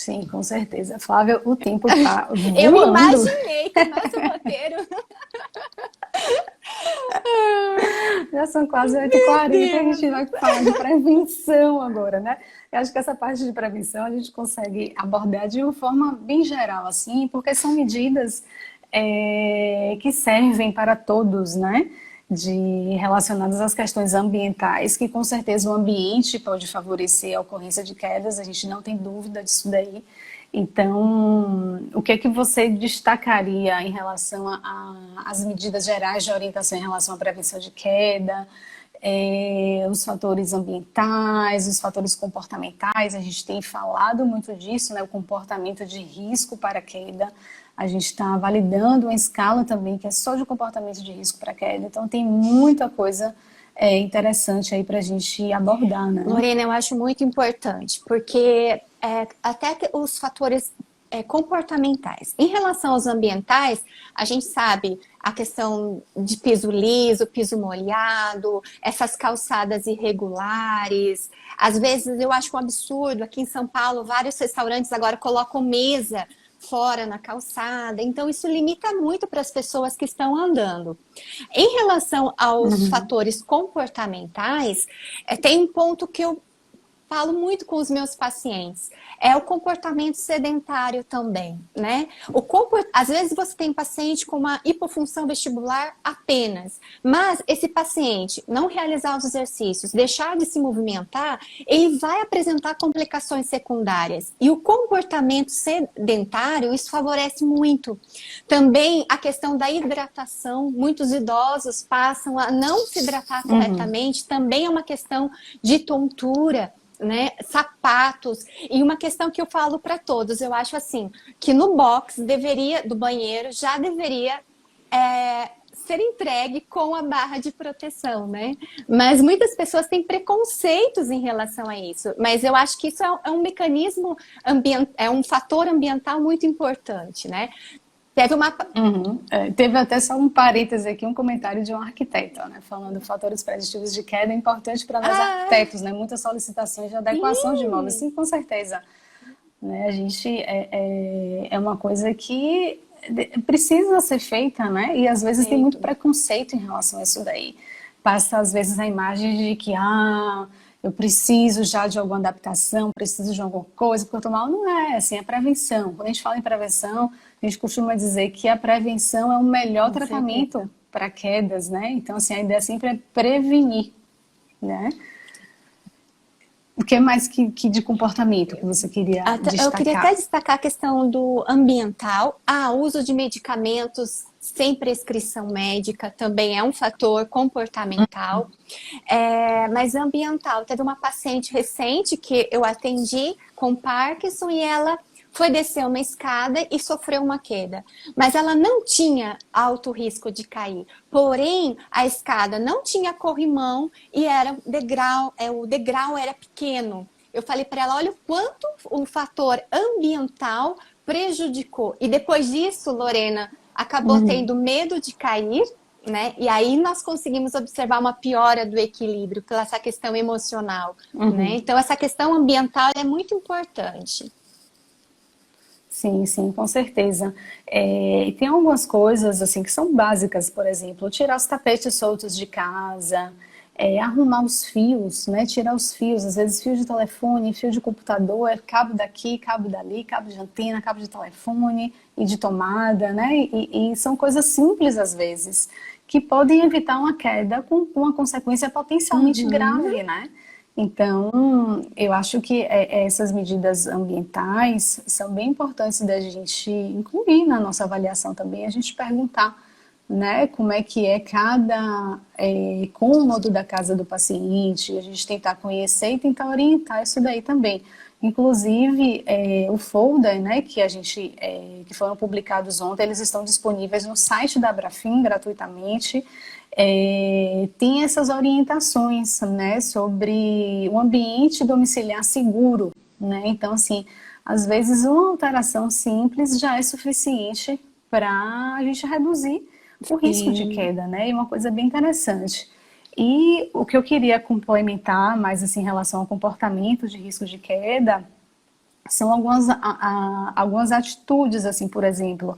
Sim, com certeza. Flávia, o tempo tá Eu voando. imaginei que o nosso roteiro. Já são quase oito h Meu 40 e a gente vai Deus! falar de prevenção agora, né? Eu acho que essa parte de prevenção a gente consegue abordar de uma forma bem geral, assim, porque são medidas que servem para todos, né? Relacionadas às questões ambientais, que com certeza o ambiente pode favorecer a ocorrência de quedas, a gente não tem dúvida disso daí. Então, o que é que você destacaria em relação às medidas gerais de orientação em relação à prevenção de queda, os fatores ambientais, os fatores comportamentais? A gente tem falado muito disso, né? O comportamento de risco para queda. A gente está validando uma escala também que é só de comportamento de risco para queda. Então, tem muita coisa interessante aí para a gente abordar, né? Lorena, eu acho muito importante, porque até que os fatores comportamentais. Em relação aos ambientais, a gente sabe a questão de piso liso, piso molhado, essas calçadas irregulares. Às vezes eu acho um absurdo, aqui em São Paulo, vários restaurantes agora colocam mesa fora na calçada, então isso limita muito para as pessoas que estão andando. Em relação aos Uhum. fatores comportamentais, tem um ponto que eu falo muito com os meus pacientes, é o comportamento sedentário também, né? Às vezes você tem paciente com uma hipofunção vestibular apenas, mas esse paciente não realizar os exercícios, deixar de se movimentar, ele vai apresentar complicações secundárias. E o comportamento sedentário, isso favorece muito. Também a questão da hidratação, muitos idosos passam a não se hidratar Uhum. corretamente, também é uma questão de tontura, né, sapatos, e uma questão que eu falo para todos, eu acho assim, que no box do banheiro já deveria ser entregue com a barra de proteção, né? Mas muitas pessoas têm preconceitos em relação a isso, mas eu acho que isso é um mecanismo ambiental, é um fator ambiental muito importante, né? Teve uma. Uhum. Teve até só um parêntese aqui, um comentário de um arquiteto, né, falando fatores preditivos de queda é importante para nós Ah, arquitetos, né, muitas solicitações de adequação de imóveis, sim! sim, com certeza, né, a gente é uma coisa que precisa ser feita, né, e às vezes tem muito Perfeito. preconceito em relação a isso daí, passa às vezes a imagem de que, eu preciso já de alguma adaptação, preciso de alguma coisa, porque eu tô mal. Não é, assim, é prevenção. Quando a gente fala em prevenção, a gente costuma dizer que a prevenção é o melhor Com tratamento certeza. para quedas, né? Então, assim, a ideia sempre é prevenir, né? O que mais que de comportamento que você queria Eu queria até destacar? destacar a questão do ambiental. Uso de medicamentos sem prescrição médica também é um fator comportamental. Mas ambiental, teve uma paciente recente que eu atendi com Parkinson e ela foi descer uma escada e sofreu uma queda. Mas ela não tinha alto risco de cair. Porém, a escada não tinha corrimão e era degrau, o degrau era pequeno. Eu falei para ela, olha o quanto o fator ambiental prejudicou. E depois disso, Lorena, acabou Uhum. tendo medo de cair, né? E aí nós conseguimos observar uma piora do equilíbrio pela essa questão emocional, né? Uhum. Então essa questão ambiental é muito importante. Sim, sim, com certeza. E tem algumas coisas assim que são básicas, por exemplo, tirar os tapetes soltos de casa, arrumar os fios, né? Tirar os fios, às vezes fio de telefone, fio de computador, cabo daqui, cabo dali, cabo de antena, cabo de telefone e de tomada, né? E são coisas simples às vezes que podem evitar uma queda com uma consequência potencialmente Uhum. grave, né? Então, eu acho que essas medidas ambientais são bem importantes da gente incluir na nossa avaliação também, a gente perguntar, né, como é que é cada cômodo da casa do paciente, a gente tentar conhecer e tentar orientar isso daí também. Inclusive, o folder, né, que foram publicados ontem, eles estão disponíveis no site da Abrafin gratuitamente. Tem essas orientações, né, sobre o ambiente domiciliar seguro, né? Então, assim, às vezes uma alteração simples já é suficiente para a gente reduzir o risco de Sim. queda, né? E uma coisa bem interessante. E o que eu queria complementar, mais assim, em relação ao comportamento de risco de queda, são algumas atitudes, assim, por exemplo,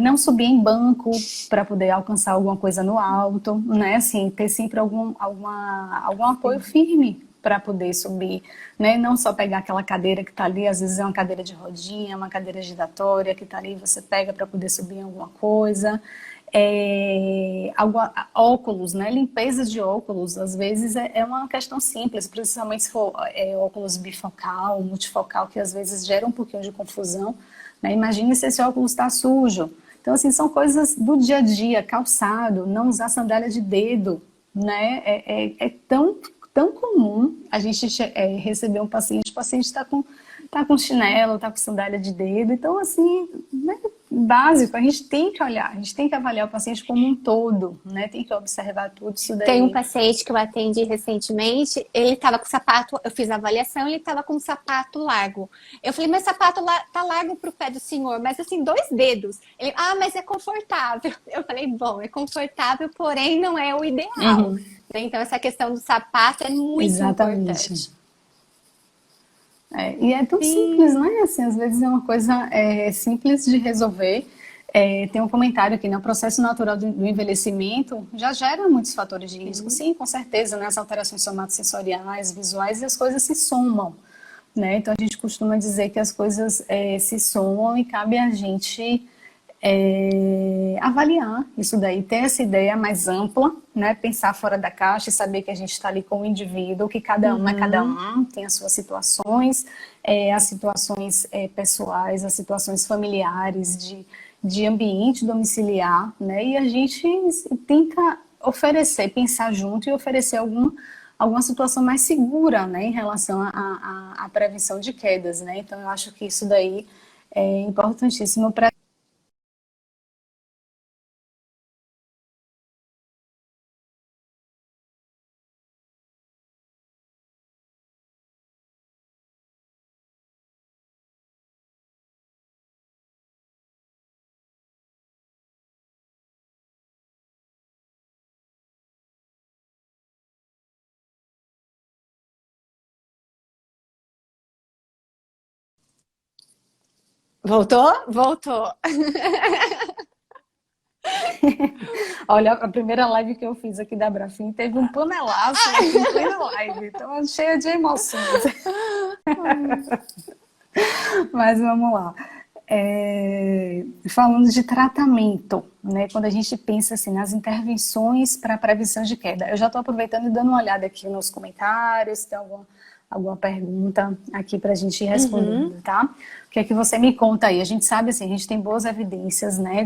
não subir em banco para poder alcançar alguma coisa no alto, né? Assim, ter sempre algum apoio firme para poder subir, né? Não só pegar aquela cadeira que está ali, às vezes é uma cadeira de rodinha, uma cadeira giratória que está ali, você pega para poder subir em alguma coisa. Óculos, né? Limpeza de óculos, às vezes é uma questão simples, principalmente se for óculos bifocal, multifocal, que às vezes gera um pouquinho de confusão, né? Imagine se esse óculos está sujo. Então, assim, são coisas do dia a dia, calçado, não usar sandália de dedo, né? É tão comum a gente receber um paciente, o paciente tá com chinelo, tá com sandália de dedo, então assim, né, básico, a gente tem que olhar, a gente tem que avaliar o paciente como um todo, né, tem que observar tudo isso Tem um daí. paciente que eu atendi recentemente, ele estava com sapato, eu fiz a avaliação, ele estava com um sapato largo. Eu falei, mas sapato tá largo pro pé do senhor, mas assim, 2 dedos. Ele, mas é confortável. Eu falei, bom, é confortável, porém não é o ideal. Uhum, Então, essa questão do sapato é muito exatamente. importante. E é tão simples, Sim. né? Assim, às vezes é uma coisa simples de resolver. Tem um comentário aqui, né? O processo natural do envelhecimento já gera muitos fatores de risco. Sim. Sim, com certeza, né? As alterações somatosensoriais, visuais, e as coisas se somam, né? Então a gente costuma dizer que as coisas se somam e cabe a gente avaliar isso daí, ter essa ideia mais ampla, né? Pensar fora da caixa e saber que a gente está ali com o indivíduo, que cada um é cada Uhum. um, tem as suas situações, as situações pessoais, as situações familiares, de ambiente domiciliar, né? E a gente tenta oferecer, pensar junto e oferecer alguma situação mais segura, né, em relação à prevenção de quedas, né? Então eu acho que isso daí é importantíssimo para. Voltou? Voltou. Olha, a primeira live que eu fiz aqui da Brafim teve um panelaço em plena live, então cheia de emoções. Mas vamos lá. Falando de tratamento, né? Quando a gente pensa assim nas intervenções para prevenção de queda, eu já estou aproveitando e dando uma olhada aqui nos comentários, tem alguma pergunta aqui para a gente ir Uhum. respondendo, tá? O que é que você me conta aí? A gente sabe assim, a gente tem boas evidências, né,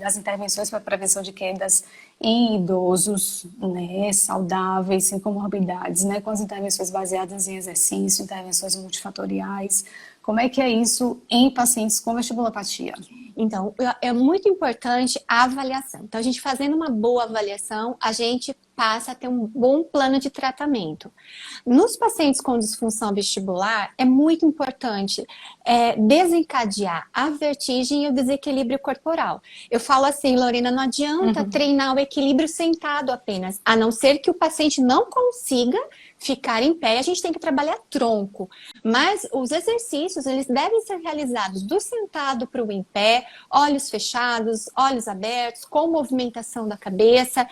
das intervenções para prevenção de quedas em idosos, né, saudáveis, sem comorbidades, né, com as intervenções baseadas em exercício, intervenções multifatoriais. Como é que é isso em pacientes com vestibulopatia? Então, é muito importante a avaliação. Então, a gente fazendo uma boa avaliação, a gente passa a ter um bom plano de tratamento. Nos pacientes com disfunção vestibular, é muito importante desencadear a vertigem e o desequilíbrio corporal. Eu falo assim, Lorena, não adianta treinar o equilíbrio sentado apenas, a não ser que o paciente não consiga ficar em pé, a gente tem que trabalhar tronco. Mas os exercícios, eles devem ser realizados do sentado para o em pé, olhos fechados, olhos abertos, com movimentação da cabeça.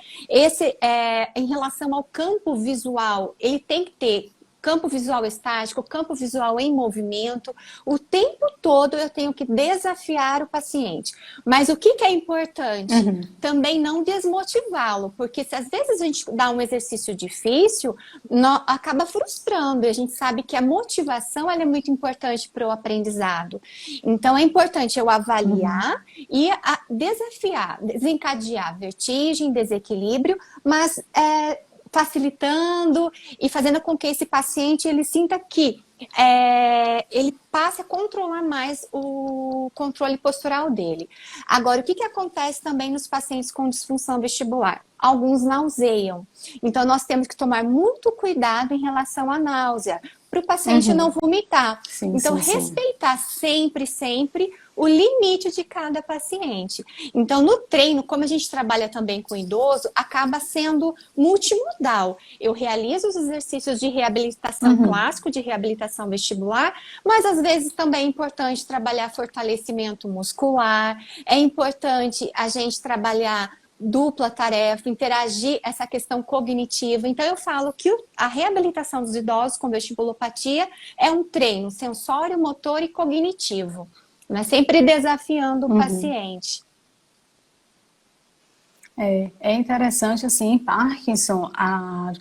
Em relação ao campo visual, ele tem que ter campo visual estático, campo visual em movimento. O tempo todo eu tenho que desafiar o paciente. Mas o que é importante? Também não desmotivá-lo, porque se às vezes a gente dá um exercício difícil, acaba frustrando. E a gente sabe que a motivação ela é muito importante para o aprendizado. Então é importante eu avaliar e desafiar, desencadear vertigem, desequilíbrio, mas facilitando e fazendo com que esse paciente ele sinta que ele passe a controlar mais o controle postural dele. Agora, o que acontece também nos pacientes com disfunção vestibular? Alguns nauseiam. Então, nós temos que tomar muito cuidado em relação à náusea, para o paciente não vomitar. Sim, então, respeitar sempre o limite de cada paciente. Então, no treino, como a gente trabalha também com idoso, acaba sendo multimodal. Eu realizo os exercícios de reabilitação clássico, de reabilitação vestibular, mas às vezes também é importante trabalhar fortalecimento muscular, é importante a gente trabalhar dupla tarefa, interagir essa questão cognitiva. Então, eu falo que a reabilitação dos idosos com vestibulopatia é um treino sensório, motor e cognitivo, né? Sempre desafiando o paciente. É interessante, assim, em Parkinson,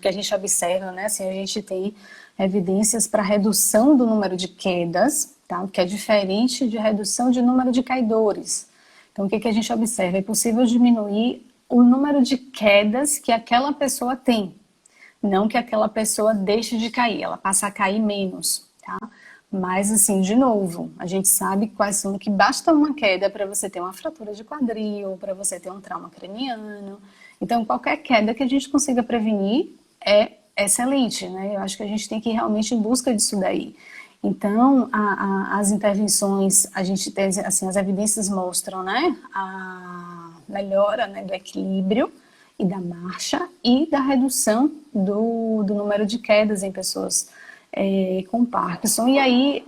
que a gente observa, né, assim, a gente tem evidências para redução do número de quedas, tá? Que é diferente de redução de número de caidores. Então, o que a gente observa? É possível diminuir o número de quedas que aquela pessoa tem, não que aquela pessoa deixe de cair, ela passa a cair menos, tá? Mas, assim, de novo, a gente sabe quais são, que basta uma queda para você ter uma fratura de quadril, para você ter um trauma craniano. Então, qualquer queda que a gente consiga prevenir é excelente, né? Eu acho que a gente tem que ir realmente em busca disso daí. Então, as intervenções, a gente tem, assim, as evidências mostram, né, a melhora, né, do equilíbrio e da marcha e da redução do número de quedas em pessoas com Parkinson. E aí,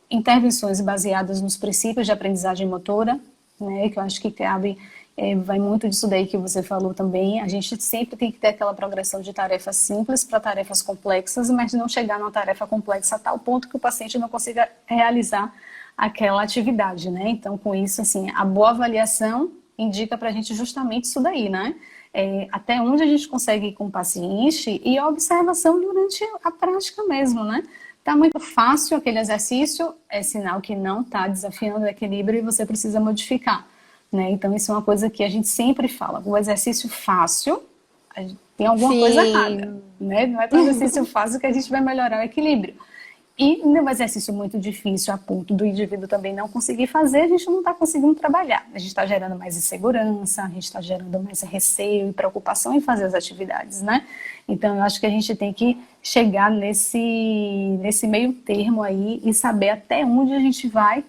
intervenções baseadas nos princípios de aprendizagem motora, né, que eu acho que cabe, vai muito disso daí que você falou também. A gente sempre tem que ter aquela progressão de tarefas simples para tarefas complexas, mas não chegar numa tarefa complexa a tal ponto que o paciente não consiga realizar aquela atividade, né? Então, com isso, assim, a boa avaliação indica para a gente justamente isso daí, né? Até onde a gente consegue ir com o paciente e a observação durante a prática mesmo, né? Tá muito fácil aquele exercício, é sinal que não está desafiando o equilíbrio e você precisa modificar, né? Então, isso é uma coisa que a gente sempre fala. O exercício fácil, tem alguma coisa errada, né? Não é para o exercício fácil que a gente vai melhorar o equilíbrio. E no exercício muito difícil, a ponto do indivíduo também não conseguir fazer, a gente não está conseguindo trabalhar. A gente está gerando mais insegurança, a gente está gerando mais receio e preocupação em fazer as atividades, né? Então, eu acho que a gente tem que chegar nesse meio termo aí e saber até onde a gente vai.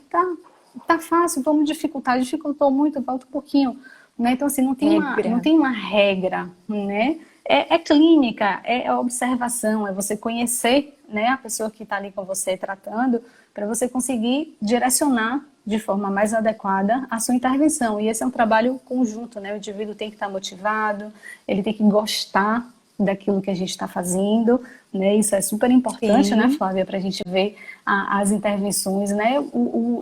Tá fácil, vamos dificultar, dificultou muito, volta um pouquinho, né? Então, assim, não tem uma regra, né? É clínica, é observação, é você conhecer, né, a pessoa que está ali com você tratando, para você conseguir direcionar de forma mais adequada a sua intervenção. E esse é um trabalho conjunto, né? O indivíduo tem que estar motivado, ele tem que gostar daquilo que a gente está fazendo, né? Isso é super importante, né, Flávia, para a gente ver as intervenções, né?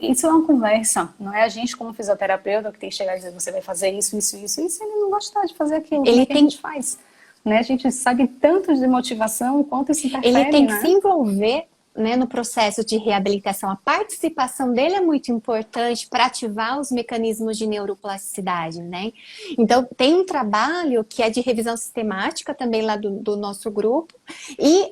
Isso é uma conversa, não é a gente como fisioterapeuta que tem que chegar e dizer você vai fazer isso, e se ele não gostar de fazer aquilo, como é que a gente faz? Né? A gente sabe tanto de motivação, quanto isso interfere, ele tem que né? se envolver, né, no processo de reabilitação. A participação dele é muito importante para ativar os mecanismos de neuroplasticidade, né? Então, tem um trabalho que é de revisão sistemática também lá do nosso grupo, e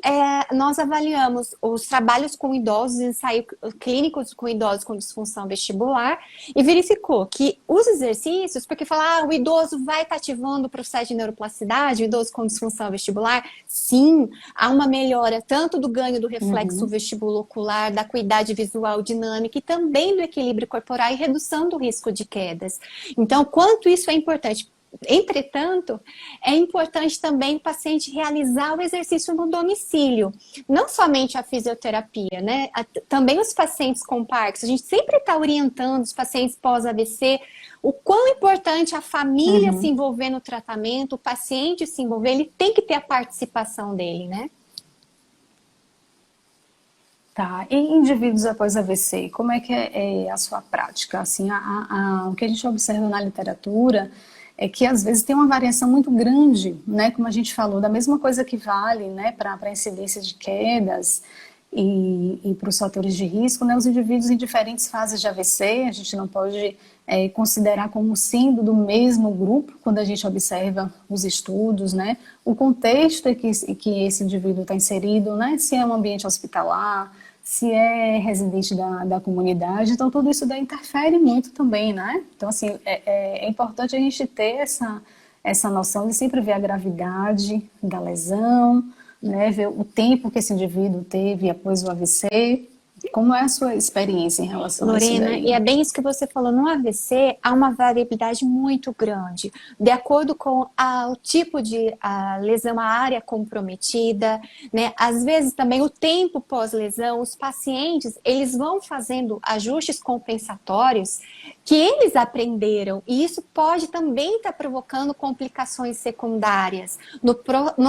nós avaliamos os trabalhos com idosos, ensaios clínicos com idosos com disfunção vestibular, e verificou que os exercícios, porque falar, o idoso vai estar ativando o processo de neuroplasticidade, o idoso com disfunção vestibular, sim, há uma melhora tanto do ganho do reflexo vestibulo ocular, da acuidade visual dinâmica e também do equilíbrio corporal e redução do risco de quedas. Então, quanto isso é importante. Entretanto, é importante também o paciente realizar o exercício no domicílio. Não somente a fisioterapia, né? Também os pacientes com Parkinson. A gente sempre está orientando os pacientes pós-AVC o quão importante a família se envolver no tratamento, o paciente se envolver, ele tem que ter a participação dele, né? Tá. E indivíduos após AVC, como é que é a sua prática? Assim, o que a gente observa na literatura é que às vezes tem uma variação muito grande, né? Como a gente falou, da mesma coisa que vale, né, para a incidência de quedas e para os fatores de risco, né? Os indivíduos em diferentes fases de AVC, a gente não pode considerar como sendo do mesmo grupo quando a gente observa os estudos, né? O contexto em que esse indivíduo está inserido, né? Se é um ambiente hospitalar, se é residente da comunidade, então tudo isso daí interfere muito também, né? Então, assim, é importante a gente ter essa noção de sempre ver a gravidade da lesão, né? Ver o tempo que esse indivíduo teve após o AVC. Como é a sua experiência em relação a isso Lorena, e daí? é bem isso que você falou, no AVC há uma variabilidade muito grande, de acordo com o tipo de lesão, a área comprometida, né? Às vezes também o tempo pós-lesão, os pacientes, eles vão fazendo ajustes compensatórios que eles aprenderam, e isso pode também estar provocando complicações secundárias no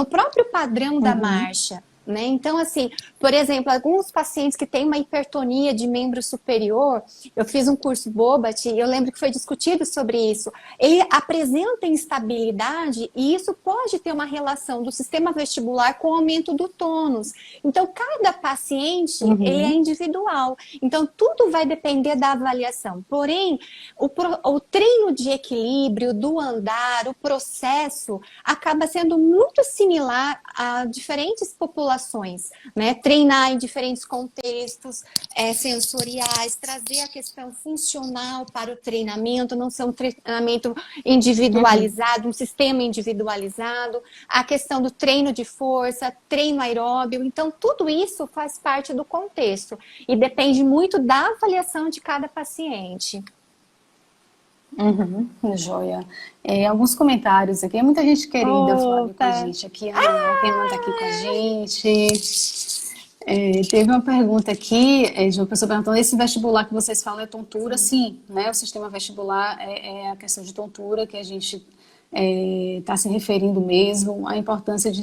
próprio padrão da Uhum, marcha. Né? Então, assim, por exemplo, alguns pacientes que têm uma hipertonia de membro superior, eu fiz um curso Bobat e eu lembro que foi discutido sobre isso. Ele apresenta instabilidade e isso pode ter uma relação do sistema vestibular com o aumento do tônus. Então, cada paciente, ele é uhum, individual. Então, tudo vai depender da avaliação. Porém, o treino de equilíbrio, do andar, o processo, acaba sendo muito similar a diferentes populações, né? Treinar em diferentes contextos sensoriais, trazer a questão funcional para o treinamento, não ser um treinamento uhum. individualizado, um sistema individualizado, a questão do treino de força, treino aeróbio, então tudo isso faz parte do contexto e depende muito da avaliação de cada paciente. Uhum, joia. Alguns comentários aqui. É muita gente querida, Flávia, com a Opa! gente aqui. A Alquema está aqui com a gente. Teve uma pergunta aqui de uma pessoa perguntando: esse vestibular que vocês falam é tontura? Sim. Sim, né? O sistema vestibular é a questão de tontura que a gente está se referindo mesmo. A importância de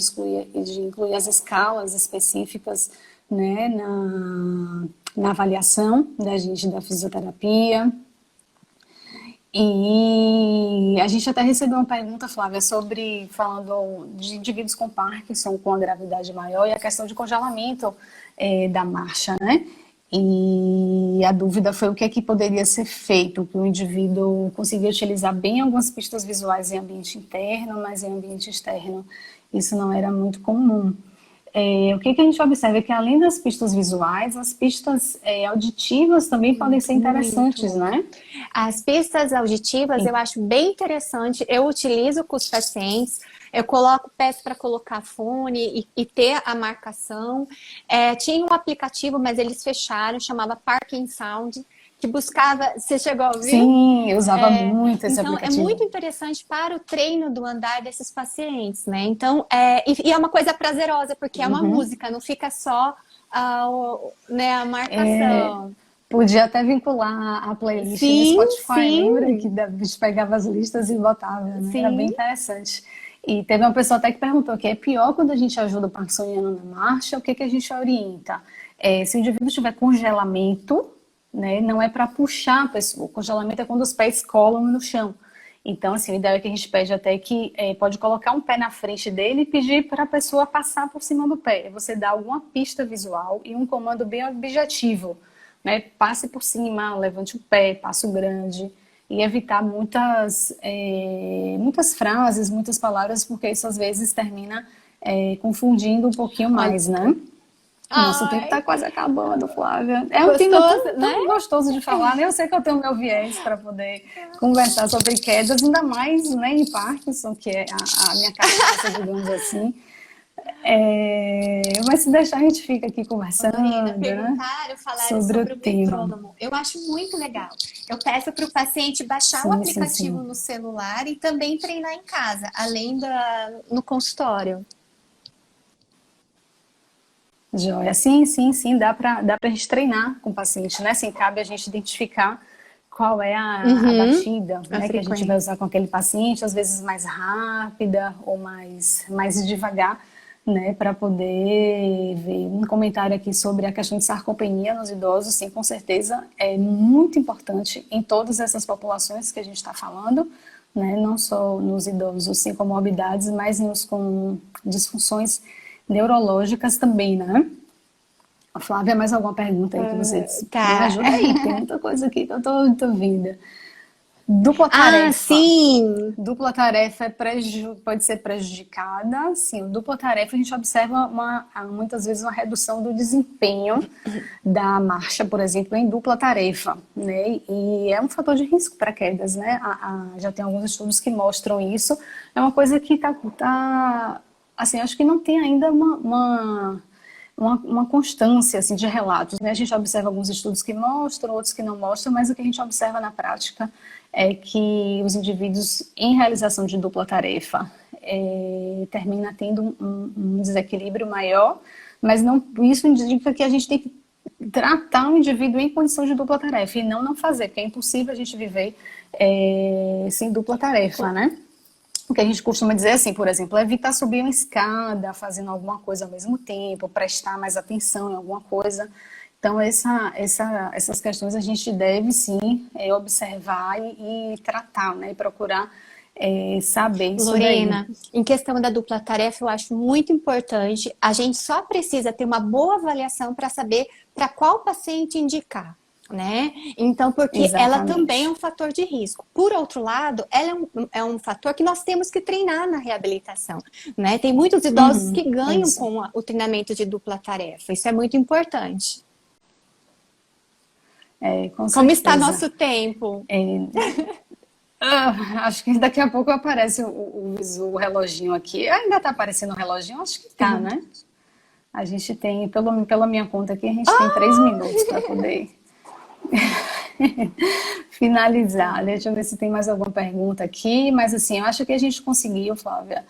incluir as escalas específicas, né, na avaliação da gente da fisioterapia. E a gente até recebeu uma pergunta, Flávia, falando de indivíduos com Parkinson com a gravidade maior e a questão de congelamento da marcha, né? E a dúvida foi o que é que poderia ser feito, que o indivíduo conseguia utilizar bem algumas pistas visuais em ambiente interno, mas em ambiente externo isso não era muito comum. O que a gente observa é que além das pistas visuais, as pistas auditivas também podem ser interessantes, Muito. né? As pistas auditivas eu acho bem interessante, eu utilizo com os pacientes, eu coloco peço para colocar fone e ter a marcação. Tinha um aplicativo, mas eles fecharam, chamava Parking Sound, que buscava, você chegou a ouvir? Sim, eu usava muito esse Então, é aplicativo. muito interessante para o treino do andar desses pacientes, né? Então, e é uma coisa prazerosa, porque é uma Uhum. música, não fica só né, a marcação. Podia até vincular a playlist no Sim, Spotify, lembra? Que sim, a gente pegava as listas e botava, né? Era bem sim. interessante. E teve uma pessoa até que perguntou que é pior quando a gente ajuda o parkinsoniano na marcha, o que a gente orienta? Se o indivíduo tiver congelamento, né, não é para puxar a pessoa. O congelamento é quando os pés colam no chão. Então, assim, o ideal é que a gente pede até que pode colocar um pé na frente dele e pedir para a pessoa passar por cima do pé. Você dá alguma pista visual e um comando bem objetivo, né? Passe por cima, levante o pé, passo grande e evitar muitas frases, muitas palavras, porque isso às vezes termina confundindo um pouquinho Olha, mais, né? Nosso tempo está ai, quase acabando, Flávia. É um tema gostoso, tão, né? tão gostoso de falar, né? Eu sei que eu tenho meu viés para poder conversar sobre quedas, ainda mais, né, em Parkinson, que é a minha carcaça, digamos assim. Mas se deixar, a gente fica aqui conversando, Lorena, né, falaram sobre o sobre o tema. metrônomo. Eu acho muito legal. Eu peço para o paciente baixar o Sim, sim, aplicativo sim. no celular e também treinar em casa, além no consultório. Joia. Sim, sim, sim, dá pra gente treinar com o paciente, né? Assim, cabe a gente identificar qual é a Uhum, batida, a né, que a gente vai frequência. usar com aquele paciente, às vezes mais rápida ou mais devagar, né, para poder ver um comentário aqui sobre a questão de sarcopenia nos idosos. Sim, com certeza é muito importante em todas essas populações que a gente está falando, né, não só nos idosos sem comorbidades, mas nos com disfunções neurológicas também, né? Flávia, mais alguma pergunta aí que você me Tá. ajuda aí? Tem muita coisa aqui que eu tô vendo. Dupla Ah, tarefa. sim! Dupla tarefa pode ser prejudicada. Sim, dupla tarefa a gente observa muitas vezes uma redução do desempenho da marcha, por exemplo, em dupla tarefa, né? E é um fator de risco para quedas, né? Já tem alguns estudos que mostram isso. É uma coisa que assim, acho que não tem ainda uma constância assim, de relatos, né? A gente observa alguns estudos que mostram, outros que não mostram, mas o que a gente observa na prática é que os indivíduos em realização de dupla tarefa termina tendo um desequilíbrio maior, mas não, isso indica que a gente tem que tratar o indivíduo em condição de dupla tarefa e não fazer, porque é impossível a gente viver sem dupla tarefa, né? O que a gente costuma dizer assim, por exemplo, é evitar subir uma escada fazendo alguma coisa ao mesmo tempo, prestar mais atenção em alguma coisa. Então, essas questões a gente deve sim observar e tratar, né? E procurar saber isso daí. Lorena, em questão da dupla tarefa, eu acho muito importante. A gente só precisa ter uma boa avaliação para saber para qual paciente indicar, né? Então, porque ela também é um Exatamente. fator de risco. Por outro lado, ela é um fator que nós temos que treinar na reabilitação, né? Tem muitos idosos que ganham Isso. com o treinamento de dupla tarefa. Isso é muito importante. Com Como está certeza. nosso tempo? Acho que daqui a pouco aparece o reloginho aqui. Ainda está aparecendo o reloginho? Acho que tá, né? A gente tem, pela minha conta aqui, a gente tem 3 minutos para poder finalizar. Deixa eu ver se tem mais alguma pergunta aqui. Mas assim, eu acho que a gente conseguiu, Flávia.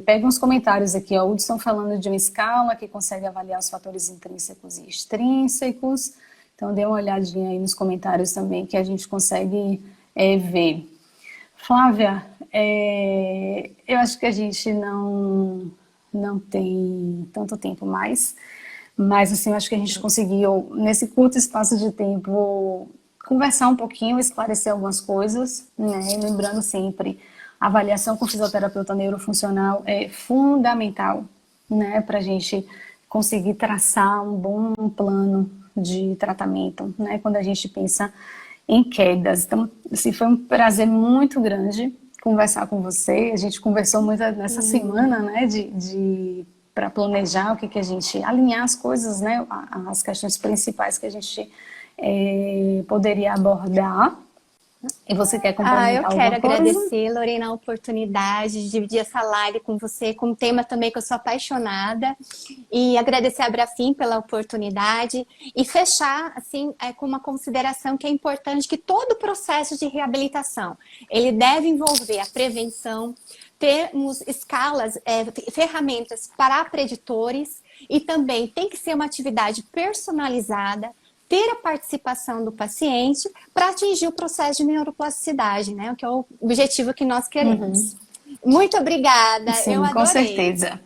Pega uns comentários aqui, ó. Hudson falando de uma escala que consegue avaliar os fatores intrínsecos e extrínsecos. Então, dê uma olhadinha aí nos comentários também que a gente consegue ver. Flávia, eu acho que a gente não tem tanto tempo mais, mas assim, eu acho que a gente conseguiu, nesse curto espaço de tempo, conversar um pouquinho, esclarecer algumas coisas, né? Lembrando sempre, a avaliação com fisioterapeuta neurofuncional é fundamental, né? Para a gente conseguir traçar um bom plano de tratamento, né? Quando a gente pensa em quedas. Então, assim, foi um prazer muito grande conversar com você. A gente conversou muito nessa semana, né, para planejar o que a gente alinhar as coisas, né, as questões principais que a gente poderia abordar. E você quer Eu complementar quero alguma coisa? agradecer, Lorena, a oportunidade de dividir essa live com você, com um tema também que eu sou apaixonada, e agradecer a Abrafim pela oportunidade e fechar assim com uma consideração que é importante que todo o processo de reabilitação ele deve envolver a prevenção, termos escalas, ferramentas para preditores e também tem que ser uma atividade personalizada, ter a participação do paciente para atingir o processo de neuroplasticidade, né? Que é o objetivo que nós queremos. Muito obrigada, eu Sim, com adorei. certeza.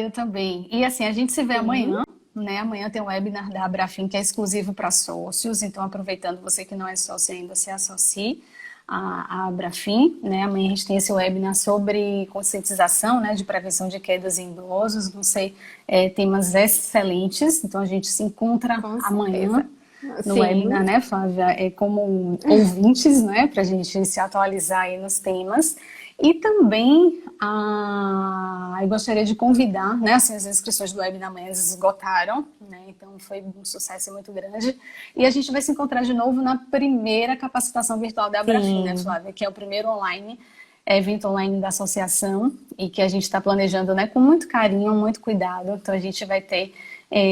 Eu também. E assim, a gente se vê Sim. amanhã, né? Amanhã tem um webinar da Abrafim que é exclusivo para sócios, então aproveitando você que não é sócio ainda, se associe à Abrafim, né? Amanhã a gente tem esse webinar sobre conscientização, né, de prevenção de quedas em idosos, vão ser temas excelentes, então a gente se encontra Com amanhã certeza. no Sim. webinar, né, Flávia? Como ouvintes, né, para a gente se atualizar aí nos temas. E também eu gostaria de convidar, né, assim, as inscrições do webinar amanhã esgotaram, né, então foi um sucesso muito grande. E a gente vai se encontrar de novo na primeira capacitação virtual da Abrafim, né, Sim. Flávia? Que é o primeiro evento online da associação e que a gente está planejando, né, com muito carinho, muito cuidado. Então a gente vai ter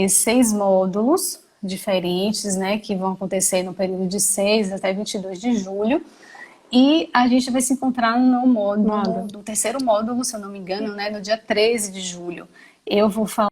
6 módulos diferentes, né, que vão acontecer no período de 6 até 22 de julho. E a gente vai se encontrar no Modo. terceiro módulo, se eu não me engano, né, no dia 13 de julho. Eu vou falar